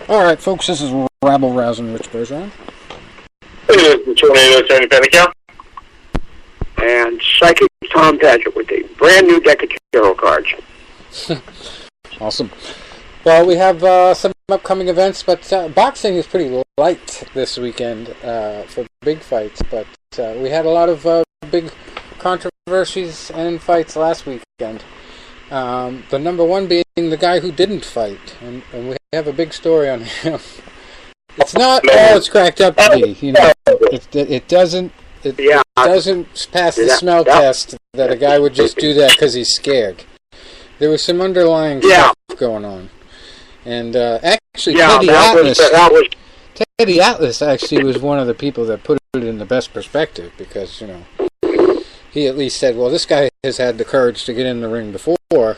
Alright, folks, this is Rabble Rousing Rich Bergeron. It is the Tornado Tony Panical. And Psychic Tom Patrick with a brand new deck of tarot cards. Awesome. Well, we have some upcoming events, but boxing is pretty light this weekend for big fights. But we had a lot of big controversies and fights last weekend. The number one being the guy who didn't fight, and we have a big story on him. It's not all it's cracked up to be, you know. It doesn't pass the smell test that a guy would just do that because he's scared. There was some underlying stuff going on, and actually Teddy Atlas actually was one of the people that put it in the best perspective because he at least said, well, this guy has had the courage to get in the ring before,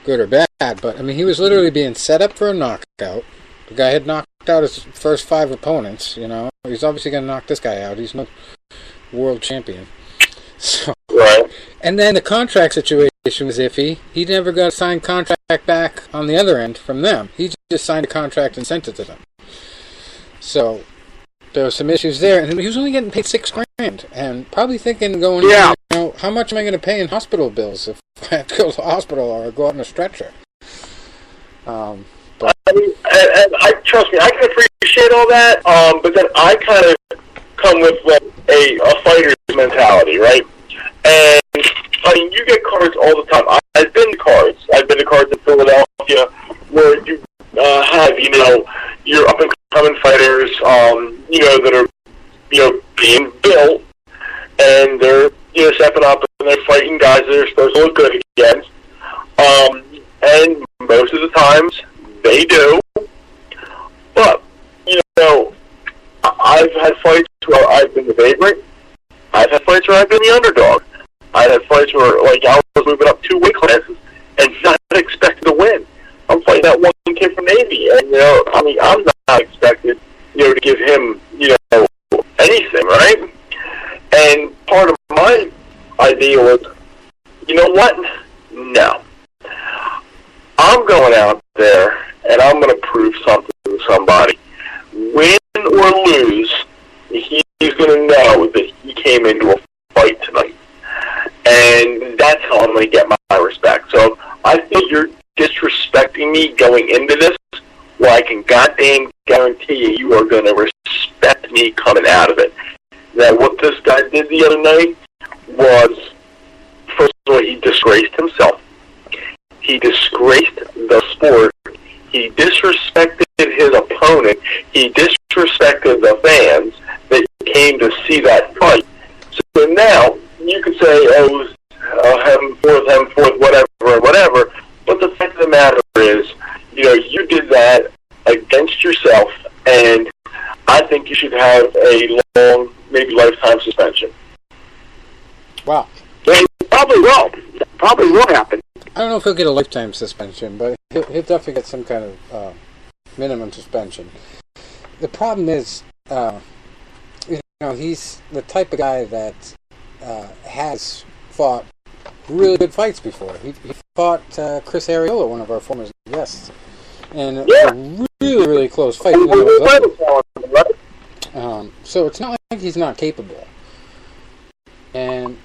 good or bad, but I mean, he was literally being set up for a knockout. The guy had knocked out his first 5 opponents, He's obviously going to knock this guy out. He's no world champion. So, right. And then the contract situation was iffy. He never got a signed contract back on the other end from them. He just signed a contract and sent it to them. So there were some issues there, and he was only getting paid $6,000, and probably thinking how much am I going to pay in hospital bills if I have to go to the hospital or go out in a stretcher? Trust me, I can appreciate all that, but then I kind of come with a fighter's mentality, right? And I mean, you get cards all the time. I've been to cards. I've been to cards in Philadelphia where you have, your up and coming fighters, that are, being built, and they're, stepping up and they're fighting guys that are supposed to look good against. And most of the times they do. But, I've had fights where I've been the favorite. I've had fights where I've been the underdog. I've had fights where, I was moving up 2 weight classes and not expected to win. I'm fighting that one kid from Navy, and, I'm not expected, to give him, anything, right? And part of my idea was, you know what? No. I'm going out there, and I'm going to prove something to somebody. Win or lose, he's going to know that he came into a fight tonight. And that's how I'm going to get my respect. So I think you're disrespecting me going into this, well, I can goddamn guarantee you are going to respect me coming out of it. Now, what this guy did the other night was, first of all, he disgraced himself. He disgraced the sport. He disrespected his opponent. He disrespected the fans that came to see that fight. So now, you could say, him forth, whatever. But the fact of the matter is, you did that against yourself, and I think you should have a long, maybe lifetime suspension. Wow. It probably will. It probably will happen. I don't know if he'll get a lifetime suspension, but he'll definitely get some kind of minimum suspension. The problem is, he's the type of guy that has fought really good fights before. He fought Chris Arreola, one of our former guests, and a really, really close fight. So it's not like he's not capable. And,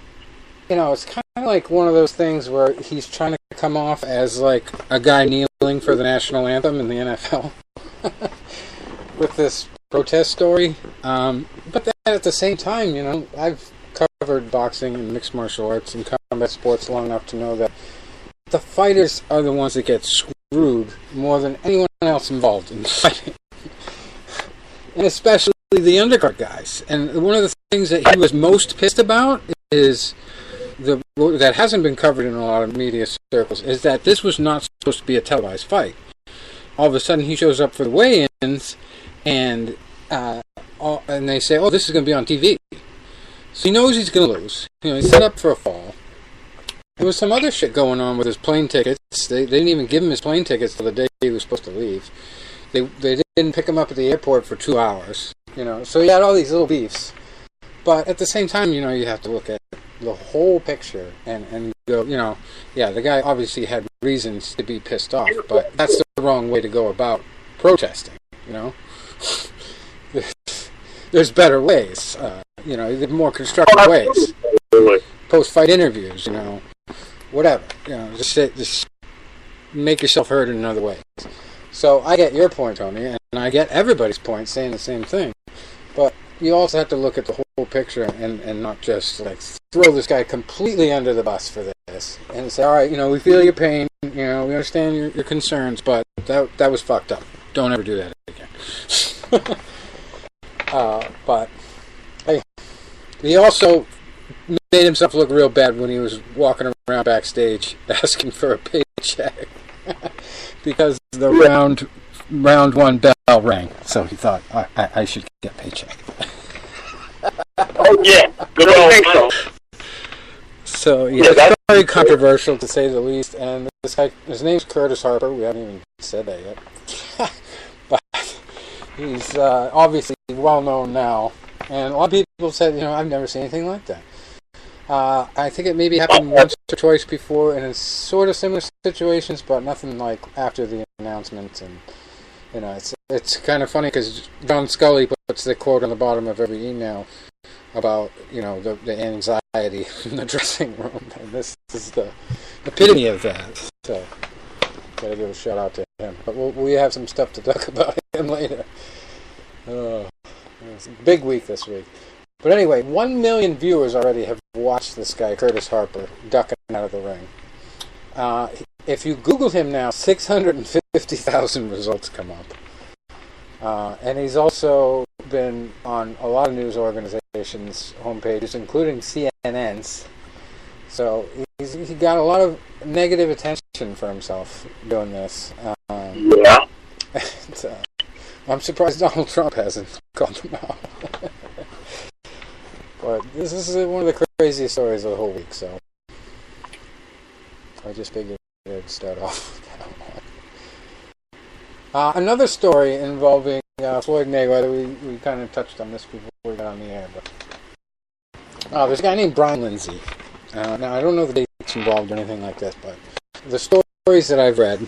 it's kind of like one of those things where he's trying to come off as like a guy kneeling for the national anthem in the NFL with this protest story. But then at the same time, I've covered boxing and mixed martial arts and combat sports long enough to know that the fighters are the ones that get screwed more than anyone else involved in fighting. And especially the undercard guys. And one of the things that he was most pissed about is that hasn't been covered in a lot of media circles, is that this was not supposed to be a televised fight. All of a sudden, he shows up for the weigh-ins, and they say, "Oh, this is going to be on TV." So he knows he's going to lose. He's set up for a fall. There was some other shit going on with his plane tickets. They didn't even give him his plane tickets till the day he was supposed to leave. They didn't pick him up at the airport for 2 hours. So he had all these little beefs. But at the same time, you have to look at the whole picture and go, the guy obviously had reasons to be pissed off, but that's the wrong way to go about protesting. You know, there's better ways. There's more constructive ways. Post-fight interviews, whatever. Just make yourself heard in other ways. So I get your point, Tony, and I get everybody's point saying the same thing. But you also have to look at the whole picture and not just like throw this guy completely under the bus for this and say, all right, we feel your pain, we understand your concerns, but that was fucked up. Don't ever do that again. But hey, he also made himself look real bad when he was walking around backstage asking for a paycheck because the round one bell rang, so he thought I should get a paycheck. Oh yeah, good old think so. So it's very controversial to say the least. And this guy, his name's Curtis Harper. We haven't even said that yet, but he's obviously well known now. And a lot of people said, I've never seen anything like that. I think it maybe happened once or twice before in sort of similar situations, but nothing like after the announcement. And it's kind of funny because John Scully puts the quote on the bottom of every email about the anxiety in the dressing room, and this is the epitome of that. So gotta give a shout out to him. But we have some stuff to talk about him later. It's a big week this week. But anyway, 1 million viewers already have watched this guy, Curtis Harper, ducking out of the ring. If you Google him now, 650,000 results come up. And he's also been on a lot of news organizations' homepages, including CNN's. So he got a lot of negative attention for himself doing this. Yeah. And, I'm surprised Donald Trump hasn't called him out. But this is one of the craziest stories of the whole week, so I just figured I'd start off with that one. Another story involving Floyd Mayweather. We kind of touched on this before we got on the air, but there's a guy named Brian Lindsay. Now, I don't know the dates involved or anything like this, but the stories that I've read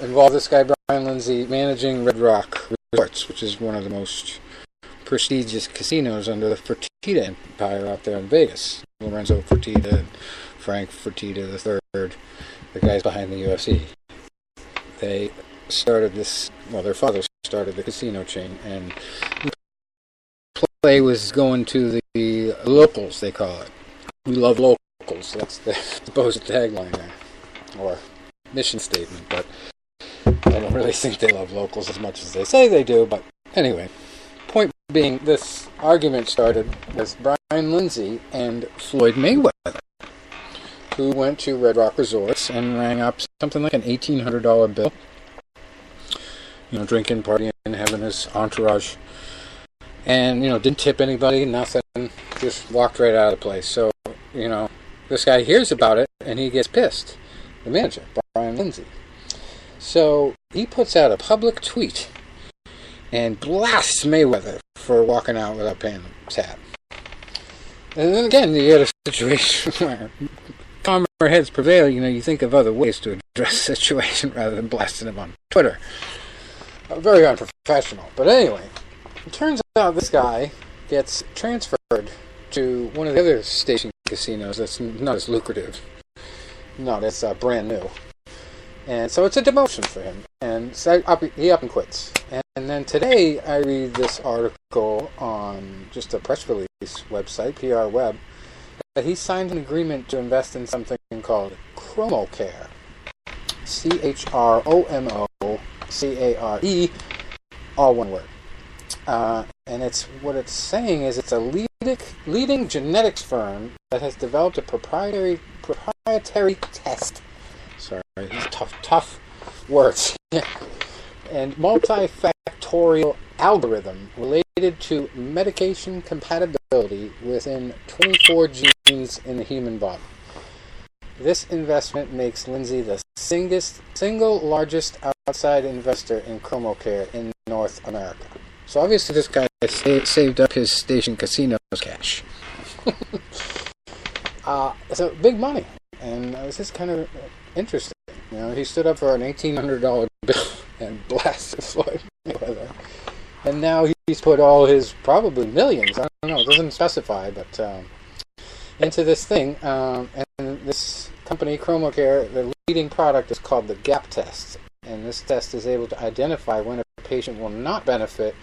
involve this guy, Brian Lindsay, managing Red Rock Resorts, which is one of the most prestigious casinos under the Fertitta empire out there in Vegas. Lorenzo Fertitta and Frank Fertitta III, the guys behind the UFC. They started their father started the casino chain, and play was going to the locals, they call it. We love locals. That's the supposed tagline there, or mission statement, but I don't really think they love locals as much as they say they do. But anyway, point being, this argument started with Brian Lindsay and Floyd Mayweather, who went to Red Rock Resorts and rang up something like an $1,800 bill. Drinking, partying, having his entourage. And, didn't tip anybody, nothing. Just walked right out of the place. So, this guy hears about it and he gets pissed. The manager, Brian Lindsay. So, he puts out a public tweet and blasts Mayweather for walking out without paying the tab. And then again, you get a situation where calmer heads prevail. You think of other ways to address the situation rather than blasting him on Twitter. Very unprofessional. But anyway, it turns out this guy gets transferred to one of the other station casinos that's not as lucrative. No, that's brand new. And so it's a demotion for him. And so he up and quits. And then today I read this article on just a press release website, PR Web, that he signed an agreement to invest in something called ChromoCare. ChromoCare, all one word. And what it's saying is it's a leading genetics firm that has developed a proprietary test. Sorry, these tough words. And multifactorial algorithm related to medication compatibility within 24 genes in the human body. This investment makes Lindsay the single largest outside investor in ChromoCare in North America. So obviously this guy saved up his station casino's cash. So big money. And this is kind of interesting. He stood up for an $1,800 bill and blasted Floyd And now he's put all his, probably millions, I don't know, it doesn't specify, but into this thing. And this company, ChromoCare, the leading product is called the Gap test. And this test is able to identify when a patient will not benefit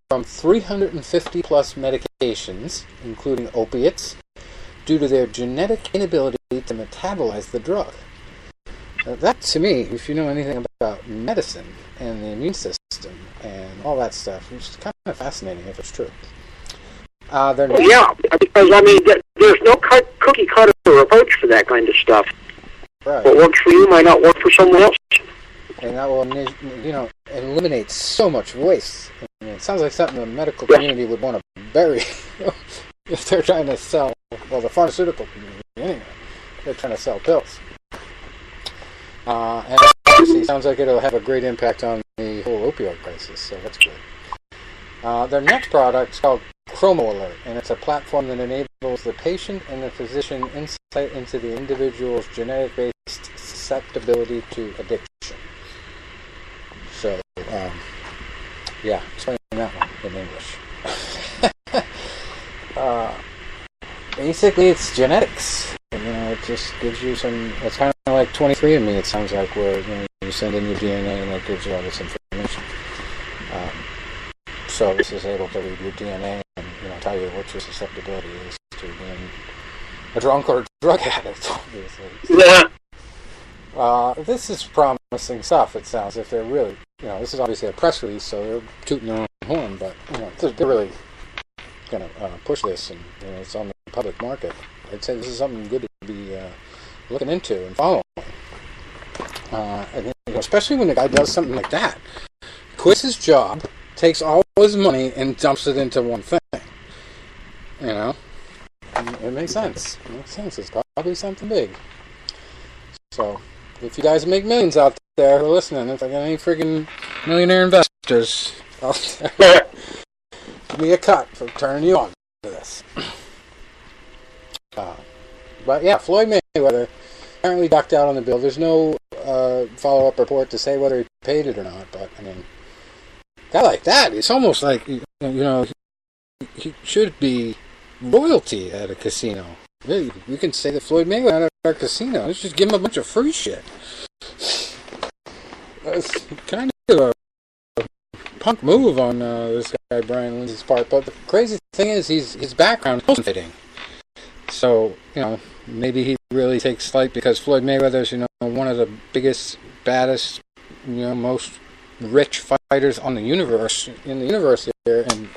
from 350 plus medications, including opiates, due to their genetic inability to metabolize the drug. That, to me, if you know anything about medicine and the immune system and all that stuff, it's kind of fascinating if it's true. Yeah, because, I mean, there's no cookie cutter approach for that kind of stuff. Right. What works for you might not work for someone else. And that will, eliminate so much waste. I mean, it sounds like something the medical community would want to bury if they're trying to sell, well, the pharmaceutical community anyway, they're trying to sell pills. And obviously, it sounds like it'll have a great impact on the whole opioid crisis, so that's good. Their next product is called Chromo Alert, and it's a platform that enables the patient and the physician insight into the individual's genetic-based susceptibility to addiction. So, explain that one in English. Basically, it's genetics. And, it just gives you some. It's kind of like 23andMe. It sounds like where you send in your DNA and it gives you all this information. So this is able to read your DNA and tell you what your susceptibility is to being a drunk or a drug addict. Obviously. Yeah. This is promising stuff. It sounds if they're really, this is obviously a press release, so they're tooting their own horn, but they're really going to push this, and it's on the public market. I'd say this is something good to be looking into and following. And, especially when the guy does something like that, quits his job, takes all his money, and dumps it into one thing. It makes sense. It makes sense. It's probably something big. So, if you guys make millions out there who are listening, if I got any friggin' millionaire investors out there, give me a cut for turning you on to this. But yeah, Floyd Mayweather apparently ducked out on the bill. There's no follow-up report to say whether he paid it or not, but I mean, a guy like that, it's almost like, he should be royalty at a casino. Really, we can say that Floyd Mayweather at our casino. Let's just give him a bunch of free shit. That's kind of a punk move on this guy Brian Lindsay's part, but the crazy thing is his background is fitting. So, maybe he really takes flight because Floyd Mayweather's, one of the biggest, baddest, most rich fighters in the universe here, and,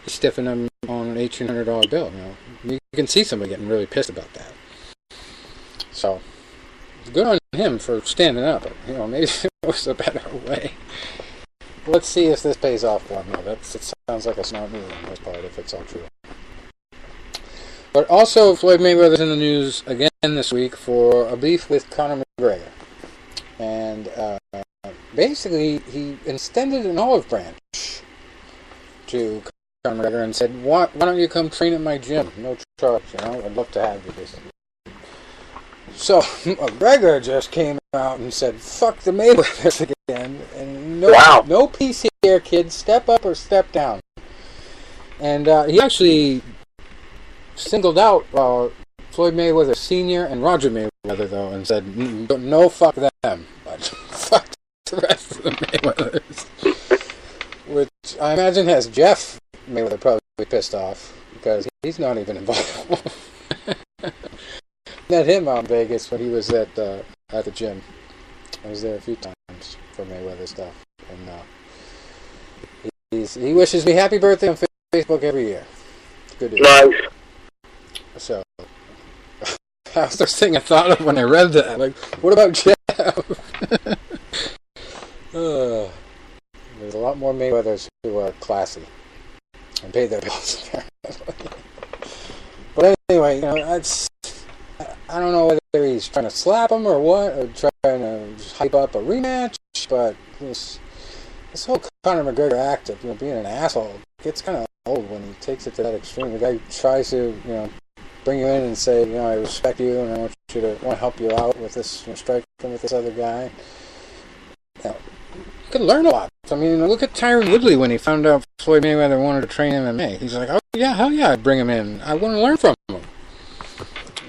he's stiffing him on an $1,800 bill, You can see somebody getting really pissed about that. So, good on him for standing up, but, maybe it was a better way. Let's see if this pays off for him. It sounds like a smart move on his part, if it's all true. But also, Floyd Mayweather's in the news again this week for a beef with Conor McGregor. And basically, he extended an olive branch to Conor McGregor and said, why don't you come train at my gym? No charge, I'd love to have you. So, McGregor just came out and said, fuck the Mayweathers again. And no peace here, kids. Step up or step down. And he actually singled out Floyd Mayweather Sr. and Roger Mayweather, though, and said, no, fuck them, but fuck the rest of the Mayweathers. Which I imagine has Jeff Mayweather probably pissed off, because he's not even involved. Met him out in Vegas when he was at the gym. I was there a few times for Mayweather stuff. And he wishes me happy birthday on Facebook every year. Good dude. Nice. So, that was the thing I thought of when I read that. Like, what about Jeff? There's a lot more Mayweathers who are classy and pay their bills, apparently. But anyway, I don't know whether he's trying to slap him or what, or trying to hype up a rematch, but this whole Conor McGregor act of being an asshole gets kind of old when he takes it to that extreme. The guy tries to bring you in and say, I respect you and I want to help you out with this striking with this other guy. You can learn a lot I mean, look at Tyron Woodley when he found out Floyd Mayweather wanted to train MMA. He's like, oh, yeah, hell yeah, I'd bring him in. I want to learn from him.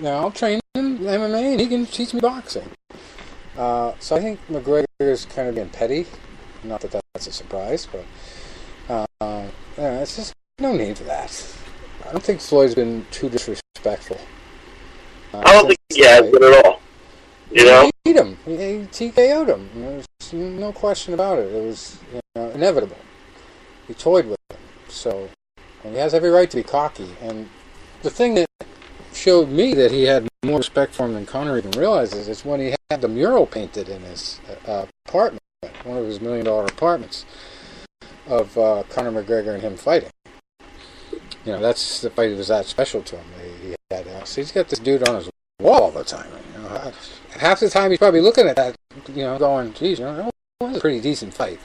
Now, I'll train him MMA and he can teach me boxing. So I think McGregor is kind of being petty. Not that that's a surprise, but it's just no need for that. I don't think Floyd's been too disrespectful. I don't think he has been at all. You know? He beat him. He TKO'd him. There's no question about it. It was inevitable. He toyed with him. So, and he has every right to be cocky. And the thing that showed me that he had more respect for him than Conor even realizes is when he had the mural painted in his apartment, one of his $1 million apartments, of Conor McGregor and him fighting. That's the fight that was that special to him. He had, so he's got this dude on his wall all the time. Half the time he's probably looking at that, going, geez, that was a pretty decent fight.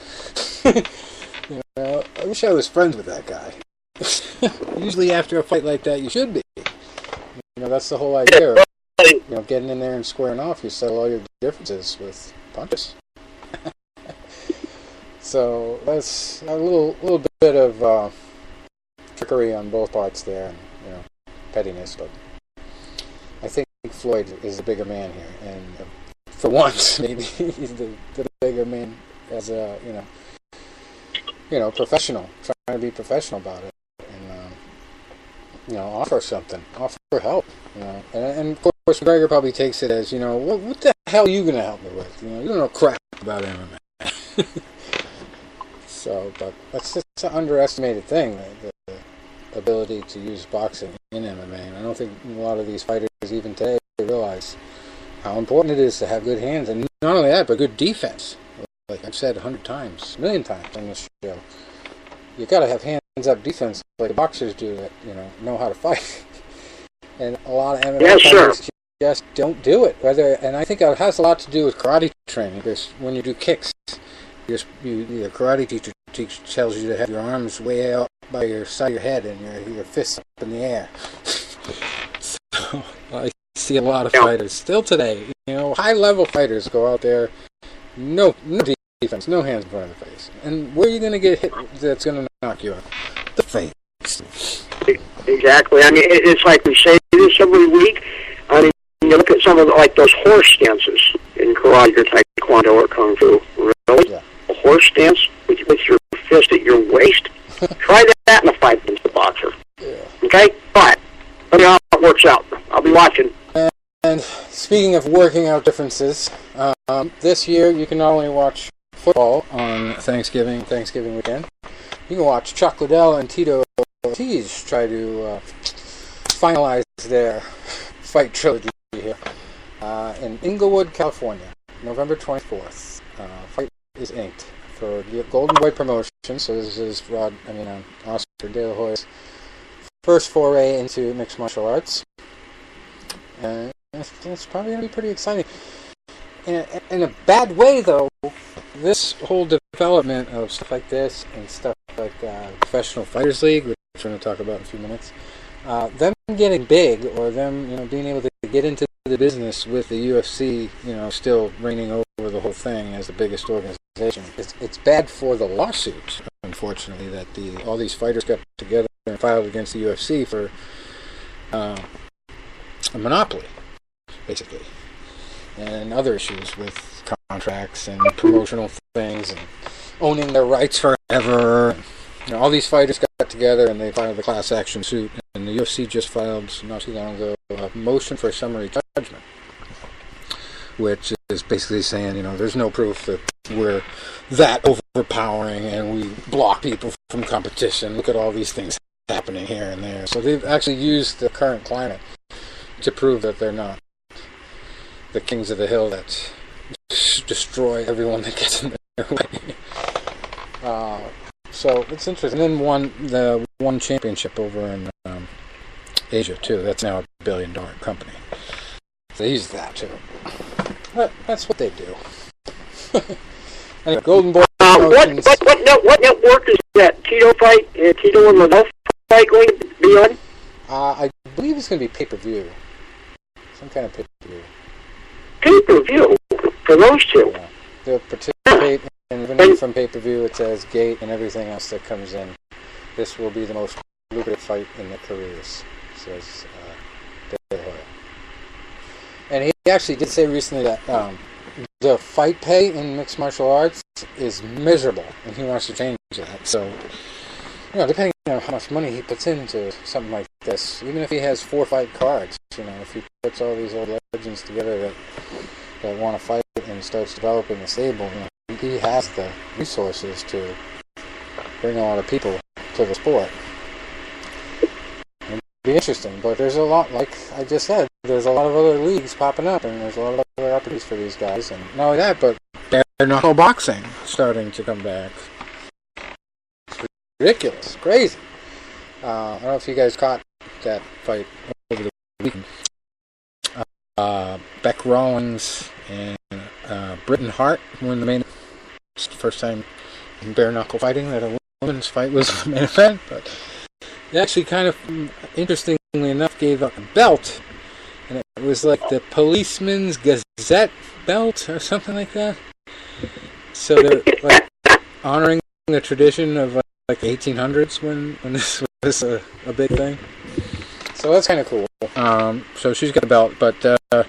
I wish I was friends with that guy. Usually after a fight like that, you should be. That's the whole idea of, getting in there and squaring off. You settle all your differences with punches. So that's a little bit of trickery on both parts there, and pettiness. But I think Floyd is the bigger man here, and for once, maybe he's the bigger man as a professional, trying to be professional about it, and offer something, offer help, and of course McGregor probably takes it as what the hell are you going to help me with? You don't know crap about MMA. So, but that's just an underestimated thing, the ability to use boxing in MMA. And I don't think a lot of these fighters, even today, realize how important it is to have good hands. And not only that, but good defense. Like I've said 100 times, a million times on this show. You got to have hands-up defense like the boxers do that, know how to fight. And a lot of MMA fighters just don't do it. And I think it has a lot to do with karate training, because when you do kicks, your karate teacher tells you to have your arms way out by your side of your head and your fists up in the air. So I see a lot of fighters still today. High-level fighters go out there, no defense, no hands in front of the face. And where are you going to get hit that's going to knock you out? The face. Exactly. I mean, it's like we say this every week. I mean, you look at some of those horse dances in karate or taekwondo or kung fu. Really? Yeah. A horse stance with your fist at your waist? Try that in a fight against the boxer. Yeah. Okay? But let me know how it works out. I'll be watching. And speaking of working out differences, this year you can not only watch football on Thanksgiving weekend, you can watch Chuck Liddell and Tito Ortiz try to finalize their fight trilogy here in Inglewood, California, November 24th. Fight is inked for Golden Boy Promotions, so this is Oscar De La Hoya's first foray into mixed martial arts. And it's probably going to be pretty exciting. In a bad way, though, this whole development of stuff like this and stuff like Professional Fighters League, which we're going to talk about in a few minutes, them getting big, or them being able to get into the business with the UFC, still reigning over the whole thing as the biggest organization. It's bad for the lawsuit, unfortunately, that all these fighters got together and filed against the UFC for a monopoly, basically, and other issues with contracts and promotional things and owning their rights forever. All these fighters got together and they filed a class action suit, and the UFC just filed not too long ago a motion for summary judgment, which is basically saying, there's no proof that we're that overpowering and we block people from competition. Look at all these things happening here and there. So they've actually used the current climate to prove that they're not the kings of the hill that destroy everyone that gets in their way. So it's interesting. And then won championship over in Asia too. That's now $1 billion company. So they use that too. But that's what they do. Anyway, Golden Boy. What network is that Tito fight? Tito and Liddell fight going to be on? I believe it's going to be pay-per-view. Some kind of pay-per-view. Pay-per-view for those two. Yeah. They'll participate in money from pay-per-view, it says gate, and everything else that comes in. This will be the most lucrative fight in their careers, says De La Hoya. And he actually did say recently that the fight pay in mixed martial arts is miserable, and he wants to change that. So, depending on how much money he puts into something like this, even if he has 4 fight cards, if he puts all these old legends together that want to fight and starts developing a stable, he has the resources to bring a lot of people to the sport. It'd be interesting, but there's a lot, like I just said, there's a lot of other leagues popping up, and there's a lot of other opportunities for these guys, and not only that, but bare knuckle boxing starting to come back. It's ridiculous, crazy. I don't know if you guys caught that fight over the weekend. Beck Rawlings and Britton Hart were in the main. It's the first time in bare knuckle fighting that a women's fight was the main event, but they actually kind of, interestingly enough, gave up a belt, and it was like the Policeman's Gazette belt or something like that. So they're like honoring the tradition of like 1800s when this was a big thing. So that's kind of cool. So she's got a belt, but it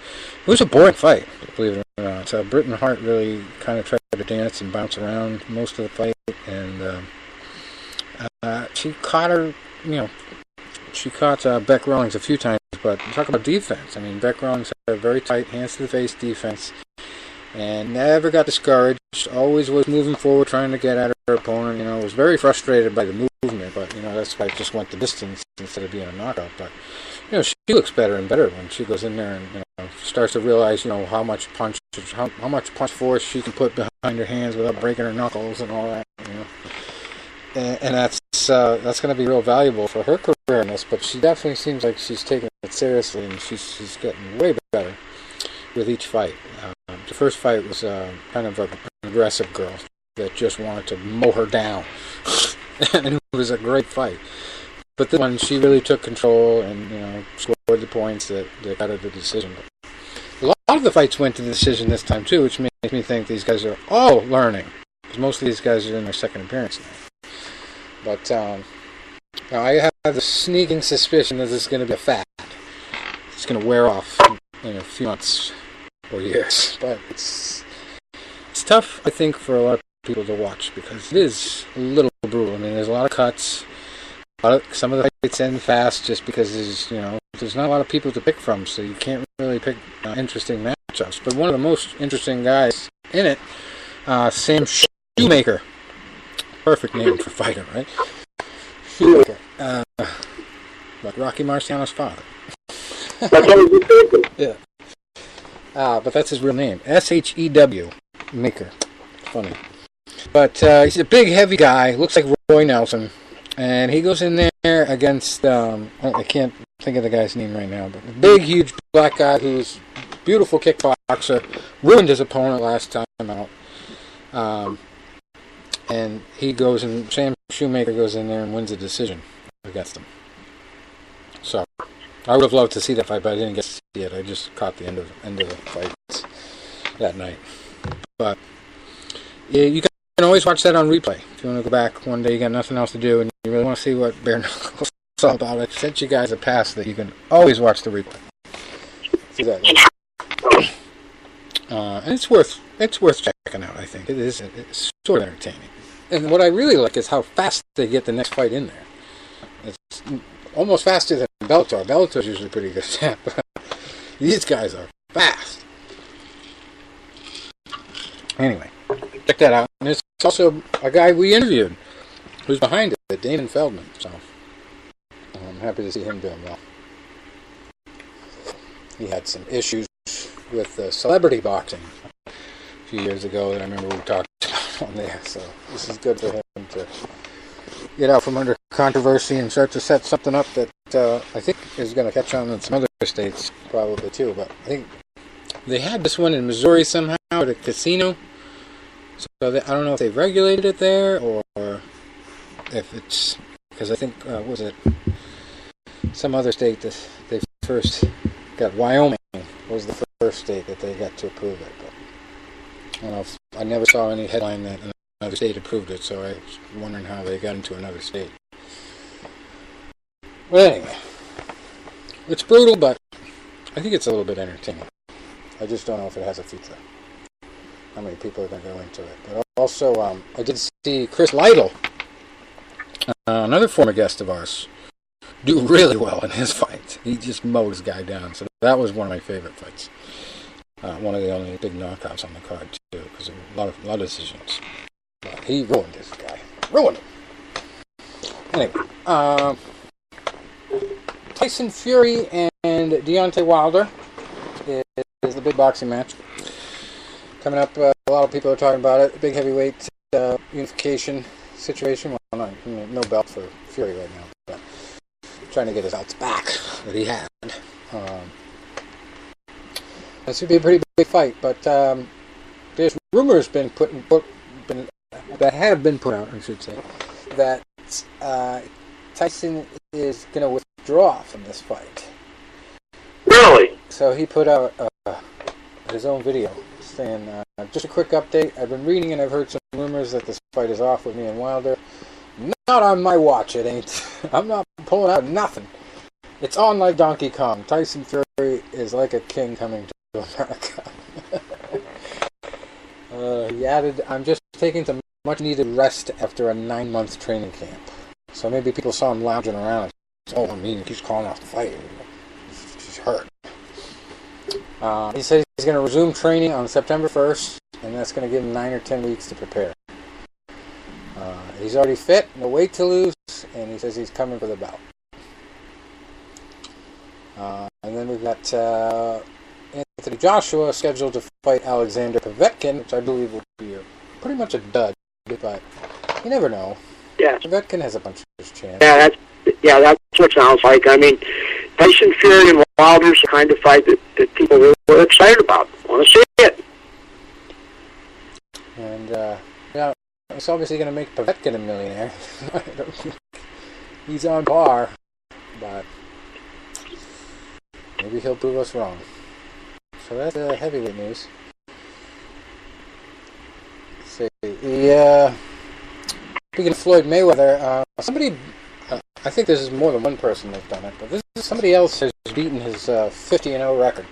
was a boring fight, believe it or not. So Britton Hart really kind of tried to dance and bounce around most of the fight, and she caught her, she caught Beck Rawlings a few times, but talk about defense. I mean, Beck Rawlings had a very tight hands-to-the-face defense, and never got discouraged, always was moving forward, trying to get at her opponent, was very frustrated by the movement, but, that's why it just went the distance instead of being a knockout, but, she looks better and better when she goes in there and, starts to realize, how much punch force she can put behind her hands without breaking her knuckles and all that, and that's going to be real valuable for her career in this, but she definitely seems like she's taking it seriously, and she's getting way better with each fight. The first fight was kind of an aggressive girl that just wanted to mow her down, and it was a great fight. But this one, she really took control and scored the points that got her the decision. But a lot of the fights went to the decision this time too, which makes me think these guys are all learning, because most of these guys are in their second appearance now. But now I have the sneaking suspicion that this is going to be a fad. It's going to wear off in a few months or years. But it's tough, I think, for a lot of people to watch, because it is a little brutal. I mean, there's a lot of cuts. Some of the fights end fast just because there's not a lot of people to pick from, so you can't really pick interesting matchups. But one of the most interesting guys in it, Sam Shoemaker. Perfect name for fighter, right? Shoemaker. Like Rocky Marciano's father. Yeah. But that's his real name. S-H-E-W. Maker. Funny. But he's a big, heavy guy. Looks like Roy Nelson. And he goes in there against, I can't think of the guy's name right now, but a big, huge black guy who's a beautiful kickboxer. Ruined his opponent last time out. And Sam Shoemaker goes in there and wins a decision against him. So, I would have loved to see that fight, but I didn't get to see it. I just caught the end of the fights that night. But yeah, you can always watch that on replay. If you want to go back one day, you got nothing else to do, and you really want to see what bare knuckles is all about, I sent you guys a pass that you can always watch the replay. See that? And it's worth checking out. I think it's sort of entertaining. And what I really like is how fast they get the next fight in there. It's almost faster than Bellator. Bellator's usually pretty good at that, but these guys are fast. Anyway, check that out. And it's also a guy we interviewed who's behind it, Damon Feldman. So I'm happy to see him doing well. He had some issues with celebrity boxing a few years ago that I remember we talked about on there. So this is good for him to get out from under controversy and start to set something up that I think is going to catch on in some other states probably too. But I think they had this one in Missouri somehow at a casino. So I don't know if they've regulated it there or if it's because I think was it some other state that they first got. Wyoming was the first state that they got to approve it. But I don't know if I never saw any headline that another state approved it, so I was wondering how they got into another state. But anyway, it's brutal, but I think it's a little bit entertaining. I just don't know if it has a future. How many people are going to go into it? But also, I did see Chris Lytle, another former guest of ours, do really well in his fight. He just mowed his guy down. So that was one of my favorite fights. One of the only big knockouts on the card, too, because of a lot of decisions. But he ruined this guy. Ruined him. Anyway, Tyson Fury and Deontay Wilder is the big boxing match. Coming up, a lot of people are talking about it. Big heavyweight unification situation. Well, no belt for Fury right now, but trying to get his belts back that he had. This would be a pretty big fight, but there's rumors that have been put out, I should say, that Tyson is going to withdraw from this fight. Really? So he put out his own video saying, just a quick update. I've been reading and I've heard some rumors that this fight is off with me and Wilder. Not on my watch, it ain't. I'm not pulling out nothing. It's on like Donkey Kong. Tyson Fury is like a king coming to America. He added, I'm just taking some much needed rest after a 9-month training camp. So maybe people saw him lounging around. Oh, I mean, he's calling off the fight. He's hurt. He said he's going to resume training on September 1st, and that's going to give him 9 or 10 weeks to prepare. He's already fit, no weight to lose, and he says he's coming for the belt. And then we've got Anthony Joshua scheduled to fight Alexander Povetkin, which I believe will be pretty much a dud, but you never know. Yeah. Povetkin has a bunch of chance. That's what it sounds like. I mean, Tyson Fury and Wilder's the kind of fight that people were excited about. Want to see it. And, it's obviously going to make Povetkin a millionaire. He's on par, but maybe he'll prove us wrong. So that's heavyweight news. Let's see. Speaking of Floyd Mayweather, somebody, I think this is more than one person that's done it, but somebody else has beaten his 50-0 record.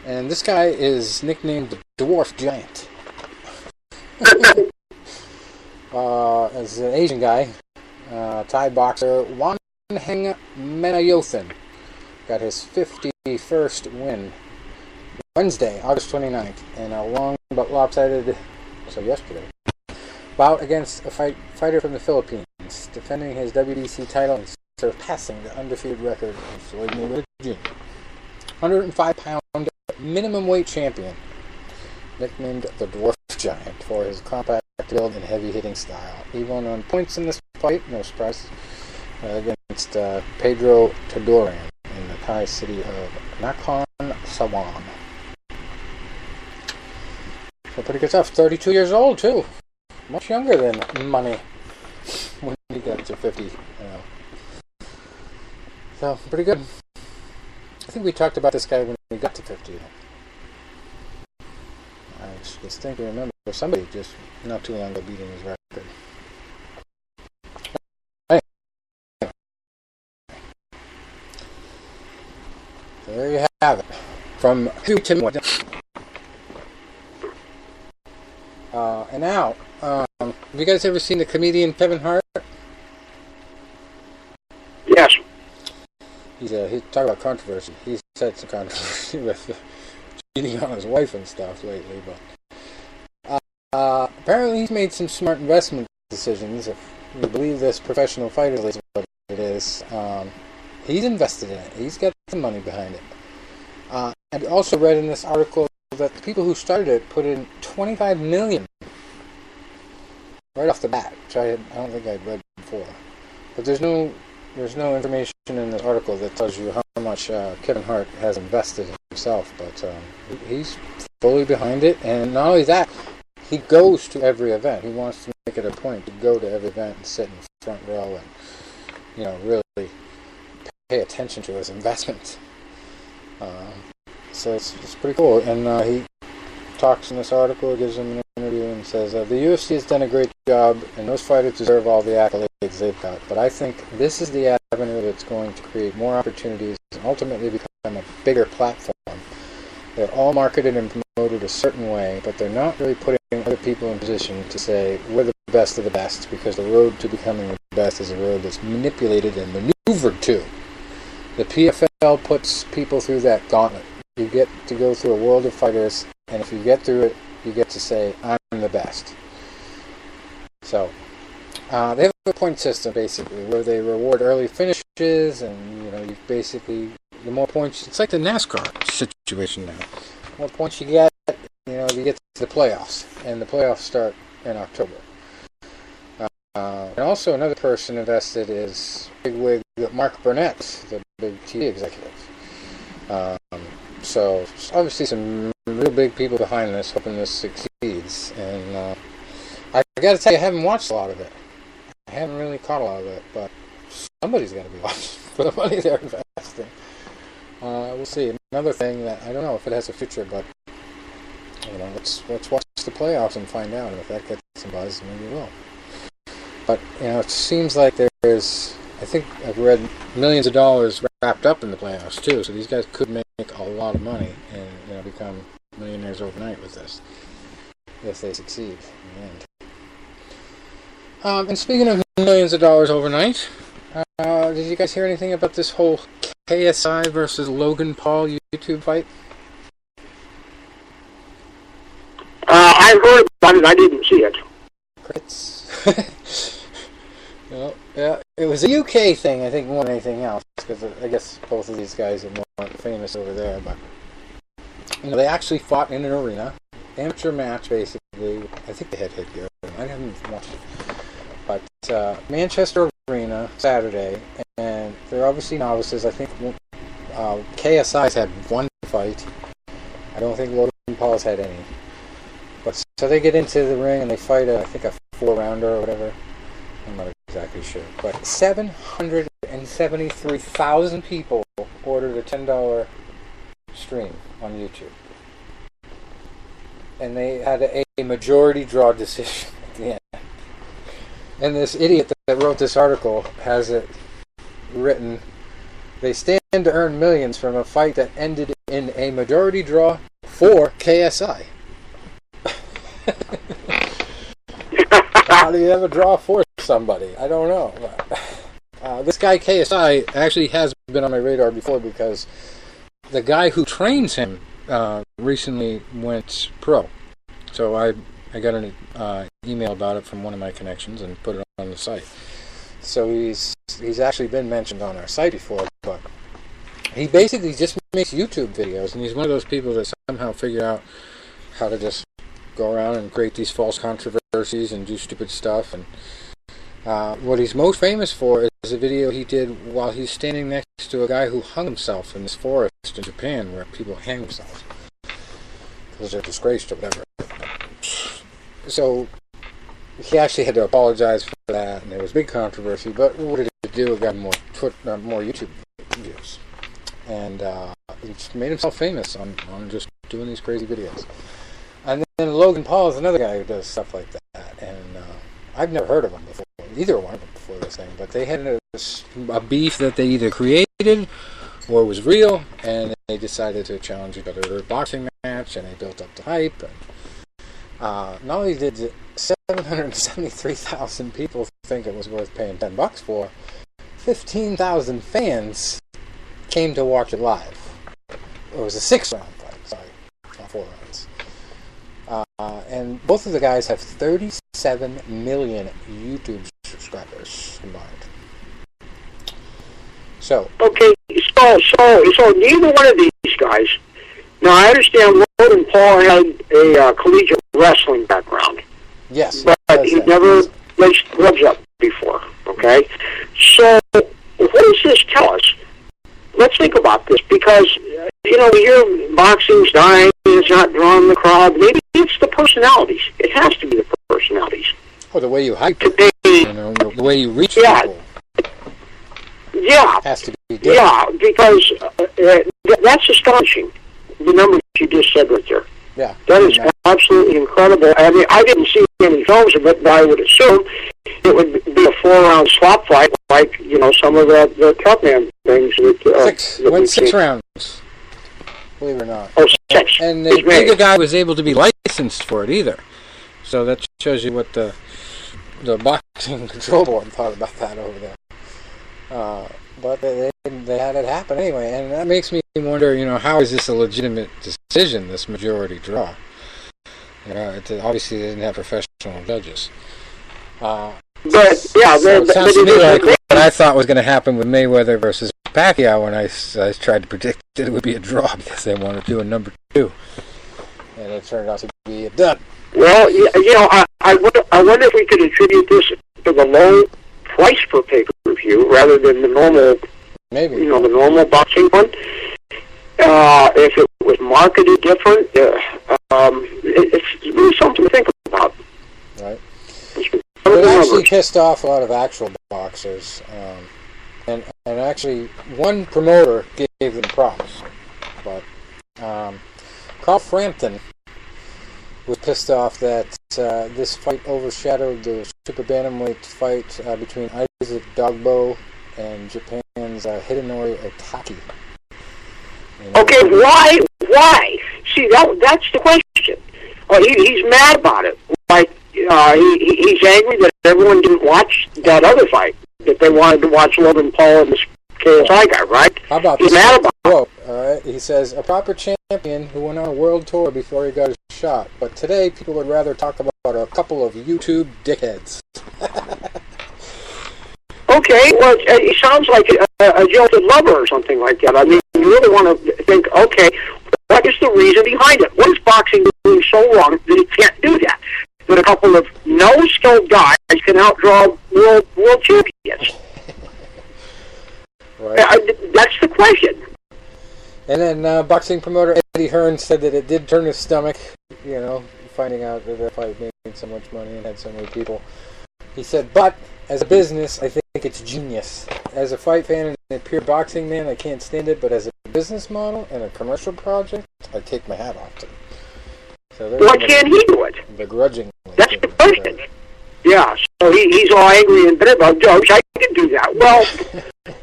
And this guy is nicknamed the Dwarf Giant. As an Asian guy, Thai boxer Wanheng Menayothin got his 51st win Wednesday, August 29th, in a long but lopsided, yesterday, bout against a fighter from the Philippines, defending his WBC title and surpassing the undefeated record of Floyd Mayweather Jr. 105-pound minimum weight champion, nicknamed the Dwarf Giant for his compact build and heavy-hitting style. He won on points in this fight, no surprise, against Pedro Tadoran in the Thai city of Nakhon Sawan. So pretty good stuff. 32 years old, too. Much younger than Money when he got to 50. So, pretty good. I think we talked about this guy when he got to 50. I just think I remember somebody just not too long ago beating his record. Hey. So there you have it. From Tim. And now, have you guys ever seen the comedian Kevin Hart? Yes. He's talking about controversy. He's had some controversy with cheating on his wife and stuff lately, but apparently he's made some smart investment decisions. If you believe this professional fighter is what it is, he's invested in it. He's got some money behind it. I also read in this article that the people who started it put in $25 million right off the bat, which I don't think I'd read before. But there's no information in this article that tells you how much Kevin Hart has invested in himself, but he's fully behind it. And not only that, he goes to every event. He wants to make it a point to go to every event and sit in the front row and, really pay attention to his investments. So it's pretty cool. And talks in this article, gives him an interview, and says, the UFC has done a great job, and those fighters deserve all the accolades they've got. But I think this is the avenue that's going to create more opportunities and ultimately become a bigger platform. They're all marketed and promoted a certain way, but they're not really putting other people in position to say, we're the best of the best, because the road to becoming the best is a road that's manipulated and maneuvered to. The PFL puts people through that gauntlet. You get to go through a world of fighters, and if you get through it, you get to say, I'm the best. So, they have a point system, basically, where they reward early finishes, and, you basically, the more points, it's like the NASCAR situation now. The more points you get, you get to the playoffs, and the playoffs start in October. And also another person invested is bigwig Mark Burnett, the big TV executive. So obviously some real big people behind this, hoping this succeeds. And I got to tell you, I haven't watched a lot of it. I haven't really caught a lot of it, but somebody's got to be watching for the money they're investing. We'll see. Another thing that I don't know if it has a future, but let's watch the playoffs and find out. And if that gets some buzz, maybe it will. But, it seems like there's, I think I've read millions of dollars wrapped up in the playoffs, too. So these guys could make a lot of money and, become millionaires overnight with this, if they succeed in the end. And speaking of millions of dollars overnight, did you guys hear anything about this whole KSI versus Logan Paul YouTube fight? I heard about it. I didn't see it. Crits. Well, yeah, it was a UK thing, I think, more than anything else, because I guess both of these guys are more famous over there, but they actually fought in an arena, amateur match, basically. I think they had headgear. I haven't watched it. But Manchester Arena, Saturday, and they're obviously novices. I think KSI's had one fight. I don't think Logan Paul's had any. But so they get into the ring and they fight I think a 4-rounder or whatever. I'm not exactly sure. But 773,000 people ordered a $10 stream on YouTube. And they had a majority draw decision at the end. And this idiot that wrote this article has it written, they stand to earn millions from a fight that ended in a majority draw for KSI. How do you ever draw for somebody? I don't know. This guy KSI actually has been on my radar before because the guy who trains him recently went pro. So I got an email about it from one of my connections and put it on the site. So he's actually been mentioned on our site before, but he basically just makes YouTube videos, and he's one of those people that somehow figure out how to just go around and create these false controversies and do stupid stuff. And what he's most famous for is a video he did while he's standing next to a guy who hung himself in this forest in Japan where people hang themselves because they're disgraced or whatever. So he actually had to apologize for that, and there was big controversy. But what did it do? It got more YouTube views, and he made himself famous on just doing these crazy videos. And then Logan Paul is another guy who does stuff like that, and I've never heard of him before, either one of them before this thing. But they had a beef that they either created or was real, and they decided to challenge each other to a boxing match, and they built up the hype. And not only did 773,000 people think it was worth paying $10 for, 15,000 fans came to watch it live. It was a 6-round fight, sorry, not 4 rounds. And both of the guys have 37 million YouTube subscribers combined. So okay, so neither one of these guys. Now I understand Logan Paul had a collegiate wrestling background. Yes, but he never laced gloves up before. Okay, so what does this tell us? Let's think about this, because we hear boxing's dying, it's not drawing the crowd. Maybe it's the personalities. It has to be the personalities. Or the way you hype it, the way you reach people. Yeah, has to be different. Yeah, because that's astonishing. The numbers you just said right there. Yeah. That is absolutely incredible. I mean, I didn't see any films of it, but I would assume it would be a 4-round slop fight, like, you know, some of the Topman things. Went 6 rounds, believe it or not. Oh, 6. And neither guy was able to be licensed for it either. So that shows you what the boxing control board thought about that over there. But they had it happen anyway, and that makes me wonder, you know, how is this a legitimate decision, this majority draw? You know, it obviously didn't have professional judges. But, yeah, so it sounds to me like what I thought was going to happen with Mayweather versus Pacquiao when I tried to predict that it would be a draw because they wanted to do a number 2. And it turned out to be a dud. Well, you know, I wonder if we could attribute this to the low price per pay-per-view rather than the normal, maybe, you know, the normal boxing one. If it was marketed different, it's really something to think about. Right. It actually pissed off a lot of actual boxers, and actually one promoter gave them props, but Carl Frampton was pissed off that this fight overshadowed the super bantamweight fight between Isaac Dogbo and Japan's Hidenori Otaki. Okay, why? See, that's the question. He's mad about it. Like, he's angry that everyone didn't watch that other fight, that they wanted to watch Logan Paul and this KSI guy, right? How about he's this mad about quote? All right, he says, "A proper champion who went on a world tour before he got his shot, but today people would rather talk about a couple of YouTube dickheads." Okay, well, it sounds like a jilted lover or something like that. I mean, you really want to think, okay, what is the reason behind it? What is boxing doing so wrong that it can't do that? That a couple of no-skilled guys can outdraw world champions? Right. That's the question. And then boxing promoter Eddie Hearn said that it did turn his stomach, you know, finding out that the fight made so much money and had so many people. He said, but as a business, I think it's genius. As a fight fan and a pure boxing man, I can't stand it, but as a business model and a commercial project, I take my hat off to him. So why can't he do it? Begrudgingly. That's the question. Yeah, so he's all angry and bitter about jokes. I can do that. Well,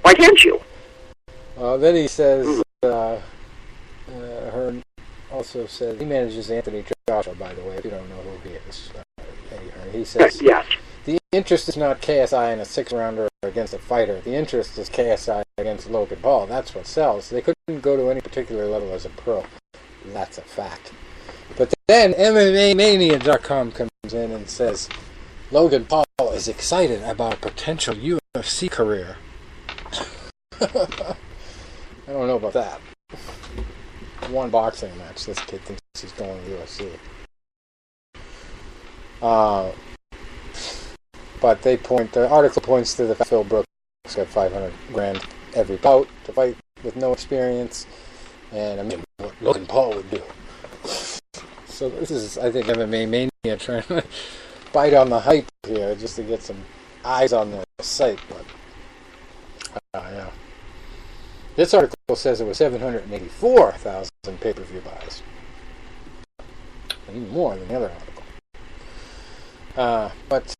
why can't you? Then he says, Hearn also says, he manages Anthony Joshua, by the way, if you don't know who he is. Eddie Hearn. He says, yes. The interest is not KSI in a 6-rounder against a fighter. The interest is KSI against Logan Paul. That's what sells. They couldn't go to any particular level as a pro. That's a fact. But then MMAmania.com comes in and says, Logan Paul is excited about a potential UFC career. I don't know about that. One boxing match, this kid thinks he's going to UFC. But the article points to the fact Phil Brooks got $500,000 every bout to fight with no experience, and I mean, what Logan Paul would do. So this is, I think, MMA Mania trying to bite on the hype here just to get some eyes on the site. But yeah, this article says it was 784,000 pay-per-view buys, even more than the other article. But